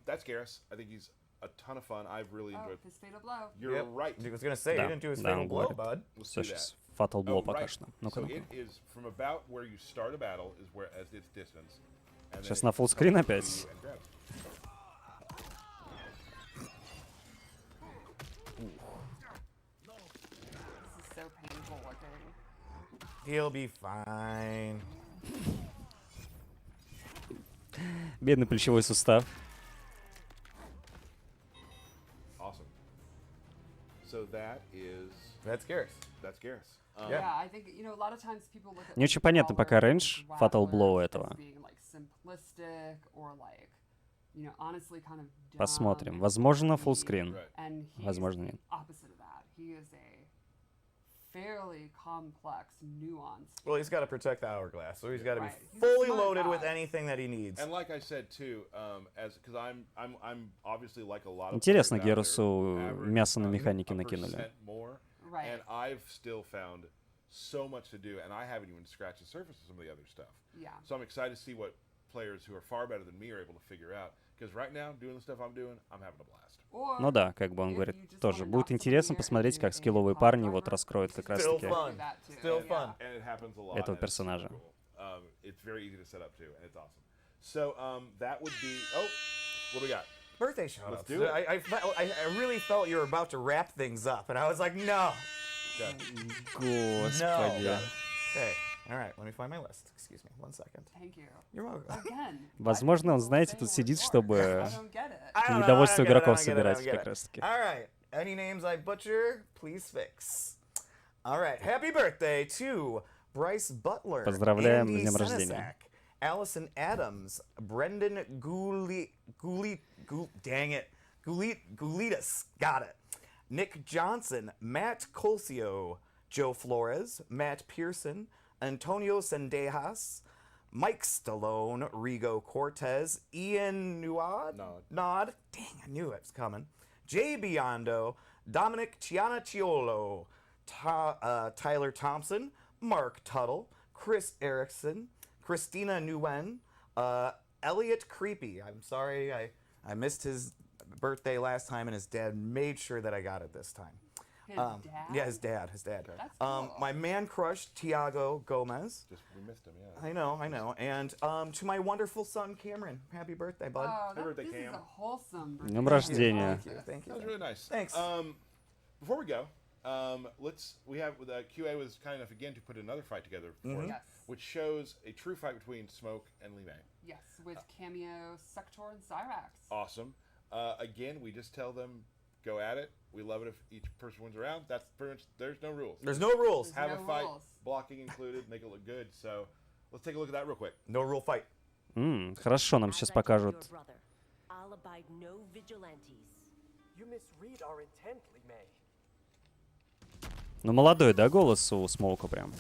That's Gera's. I think he's a ton of fun. I've really enjoyed. His fatal blow. You're right. I was gonna say, he didn't do his fatal blow, bud. Все, сейчас Fatal Blow пока что. Ну-ка, ну-ка. Сейчас на фуллскрин опять. This is so painful looking. He'll be fine. Бедный плечевой сустав. So That's Gera's. That's Gera's. Yeah, I think, you know, a lot of times people look at Не очень понятно пока рейндж Fatal Blow этого. Посмотрим. Возможно, фуллскрин. Возможно, нет. Well, he's got to protect the hourglass, so he's got to be fully loaded with anything that he needs. And like I said too, because I'm obviously like a lot of. Интересно, Герасу мясо на механике накинули. And I've still found so much to do, and I haven't even scratched the surface of some of the other stuff. Yeah. So I'm excited to see what players who are far better than me are able to figure out. Because right now, doing the stuff I'm doing, I'm having a blast. Ну да, как бы он говорит, тоже будет интересно посмотреть, как скилловые парни вот раскроют как раз-таки этого персонажа. It's very easy to set up too, and it's awesome. So that would be. Oh, what do we got? Birthday shout Let's outs. do it. I really felt you were about to wrap things up, and I was like, no. Господи. Okay. All right, let me find my list. Excuse me, 1 second. Thank you. You're welcome. Again. Возможно, он, знаете, тут сидит, чтобы I don't get it. недовольство игроков собирать как раз-таки. All right, any names I butcher, please fix. All right, happy birthday to Bryce Butler. Поздравляем с Andy днем рождения. Senesak, Allison Adams, Brendan Goulitas, got it. Nick Johnson, Matt Colsio, Joe Flores, Matt Pearson, Antonio Sendejas, Mike Stallone, Rigo Cortez, Ian Nod, dang, I knew it was coming, Jay Biondo, Dominic Cianacciolo, Tyler Thompson, Mark Tuttle, Chris Erickson, Christina Nguyen, Elliot Creepy. I'm sorry, I missed his birthday last time, and his dad made sure that I got it this time. His dad? Yeah, his dad. That's cool. My man crush, Tiago Gomez. Just we missed him, yeah. I know. And to my wonderful son, Cameron. Happy birthday, bud. Oh, birthday, this is Cam. a wholesome birthday. Днем рождения. Thank That was you. really nice. Thanks. Before we go, we have the QA was kind enough again to put another fight together for us, Yes. which shows a true fight between Smoke and Lee May. Yes, with cameo, Sector, and Cyrax. Awesome. Again, we just tell them go at it. We love it if each person wins around. That's pretty much. There's no rules. There's no rules. There's Have no a fight, rules. blocking included, make it look good. So let's take a look at that real quick. No rule fight. Хорошо, нам сейчас покажут. I'll abide no vigilantes. You misread our intent, Lee May. Ну, молодой, да, голос у Смоука прям.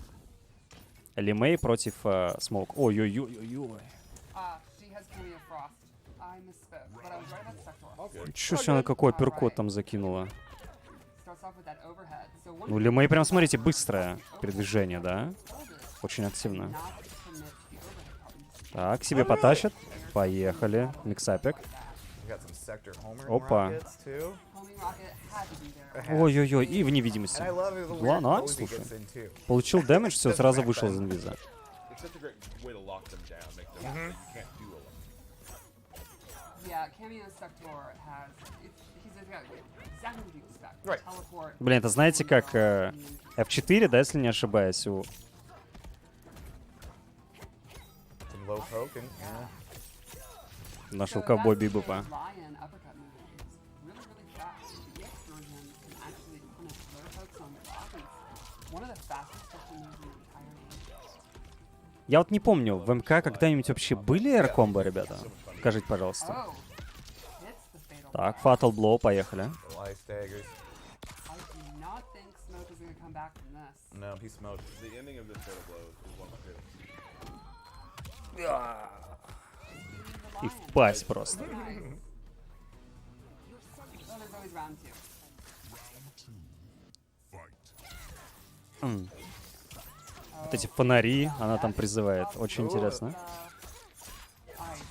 Ли Мэй против Смоук. Ой-ой-ой-ой-ой. She has cameo Frost. I misspoke, but I was right about Sector. Чё ж она какой апперкот там закинула? Starts off with that overhead. So one Ну, Ли Мэй прям, смотрите, быстрое передвижение, да? Очень активно. not commit to the overhead part. Так, себе потащат. Поехали. Миксапик. We got some sector homering Опа. rockets too. Homing rocket had to be there. Ой-ой-ой, и в невидимости. And I love the weird Ладно, pose he слушай. gets in too. Получил дэмэдж, все, сразу вышел из инвиза. It's such a great way to lock them down, make them you can't do a lot. Yeah, cameo Sector has. He's got exactly what you expect. Right. Teleport. Блин, это знаете, как F4, да, если не ошибаюсь, у Some low poke and yeah. нашего So ковбоя that's the Бибопа. Lion uppercut move. It's really, really fast. The EX version can actually punish low pokes on the block. It's one of the fastest special moves in the entire game. Я вот не помню, в МК когда-нибудь вообще были эйр-комбо, ребята? Скажите, пожалуйста. Oh, hits the fatal Так, blow. Fatal Blow, поехали. The life staggers. I do not think Smoke is going to come back from this. No, he smoked. The ending of this fatal blow is one of my favorites. И впасть просто. Nice. Oh, there's always round two. Fight. Вот эти фонари она там призывает. Очень интересно. Ice.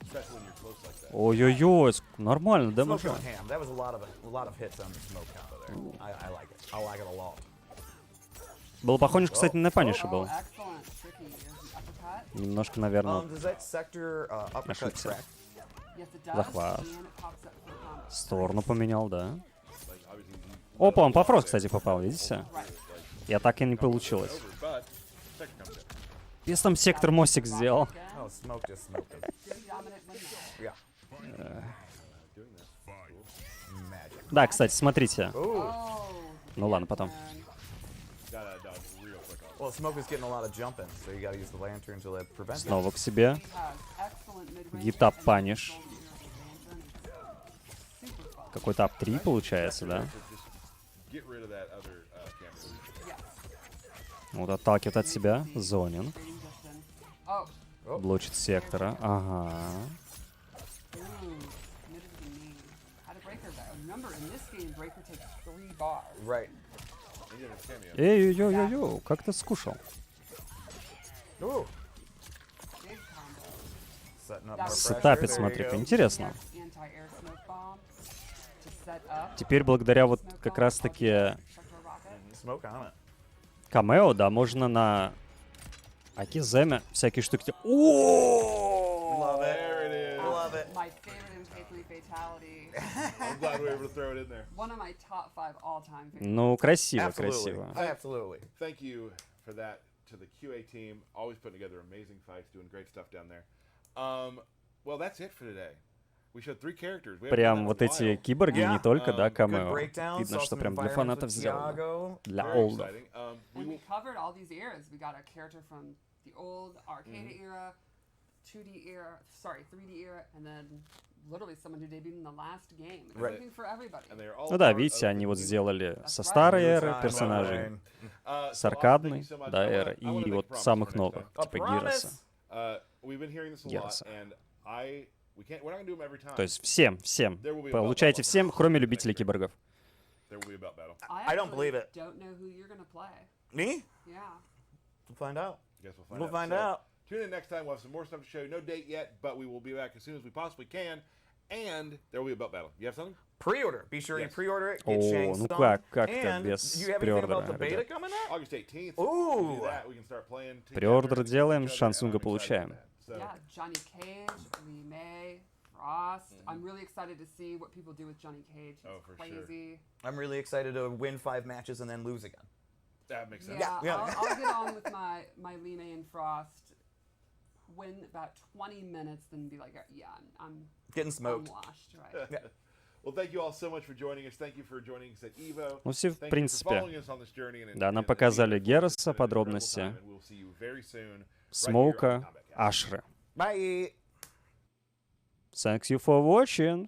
Especially when you're close like that. Ой-ой-ой, нормально, Smoke дэмэдж. on ham. That was a lot of hits on the smoke combo there. I like it. I like it a lot. Было похоже, кстати, на Паниша Oh, был. excellent. Tricky. There's an uppercut. Немножко, наверное, Does that sector uppercut ошибся. track? Yes, it does. Захват. And it pops up for combo. Сторону поменял, да. Like obviously Опа, он по фрост, кстати, попал, видите? Right. Я так и не получилось. over, but second comes in. Если там сектор мостик сделал. Again. Oh, smoke just smoked him. Pretty dominant win now. Yeah. Doing this. Magic. Да, кстати, смотрите. Ooh. Oh. Ну ладно, потом. Gotta dodge real quick on. Well, smoke is getting a lot of jumping, so you gotta use the lantern to prevent it. Снова к себе. He has excellent mid-range Гитап and паниш. control the lantern. Super fun. Какой-то ап-3 получается, да? So just get rid of that other camera. Yes. Вот отталкивает от себя. Зонин. Trading distance. Oh. Блочит сектора. Ага. Ooh. Mid is the knee. Had a breaker though. Remember, in this game, breaker takes 3 bars. Right. And get a cameo. Эй-ой-ой-ой, как ты скушал? Ooh. Big combo. Setting up That more was- pressure. Сетапит, There you смотри-ка, go. интересно. Yes, anti-air smoke bomb to set up. Теперь благодаря вот Smoke как bomb, раз-таки Sector rocket. Smoke on it. камео, да, можно на Акиземе всякие штуки. О! Love it. There it is. Love it. My favorite in K3 Fatality. I'm glad we were able to throw it in there. One of my top 5 all-time favorites. Ну, красиво, Absolutely. красиво. Absolutely. Thank you for that to the QA team. Always putting together amazing fights, doing great stuff down there. Well, that's it for today. We showed 3 characters. We haven't done Прям that вот in a эти while. киборги не только, да, Good камео. breakdown. Видно, Saw что some прям для environments фанатов with сделано. Tiago. Для Very олдов. exciting. We And we will, covered all these eras. We got a character from the old arcade era, 2D era, sorry, 3D era, and then literally someone who debuted in the last game. It's Right. something for everybody. and they are all Ну да, part видите, of они the вот new- сделали со right. старой New эры time, персонажей, Rain. So, awesome, с аркадной, thank you so much. да, I wanna- эры, I wanna и make a вот promise самых for next новых, time. типа Гераса. We've been hearing this a lot, Гераса. and we're not gonna do them every time. То есть всем, There will be a получайте belt всем, battle. кроме любителей киборгов. There will be a belt battle. I don't actually believe it. Don't know who you're gonna play. Me? Yeah. We'll find out. Guess we'll find We'll out. find So, out. Tune in next time. We'll have some more stuff to show you. No date yet, but we will be back as soon as we possibly can. And there will be a belt battle. You have something? Pre-order. Be sure you Yes. pre-order it. Get О, Shang ну Tsung. как-то And без do you have anything about the преордера, beta ребят. coming up? August 18th. Ooh. We do that. We can start playing together Преордер against делаем, each other, Шансунга and I'm excited получаем. about that. So, Yeah, Johnny Cage, Lee May, Frost. I'm really excited to see what people do with Johnny Cage. He's Oh, for sure. crazy. I'm really excited to win 5 matches and then lose again. that makes sense. Yeah, Yeah. I'll get on with my Lee May and Frost. Win about 20 minutes, then be like, yeah, I'm Getting smoked. washed, right? Yeah. Well, thank you all so much for joining us. Thank you for joining us at Evo. Ну, все, в Thank you for принципе, following us on this journey and- да, нам and показали being there for us. Гераса, It's been an incredible подробности, time, and we'll see you very soon right here on Смоука, Kombat Kast. Ашры. Bye. Thanks you for watching.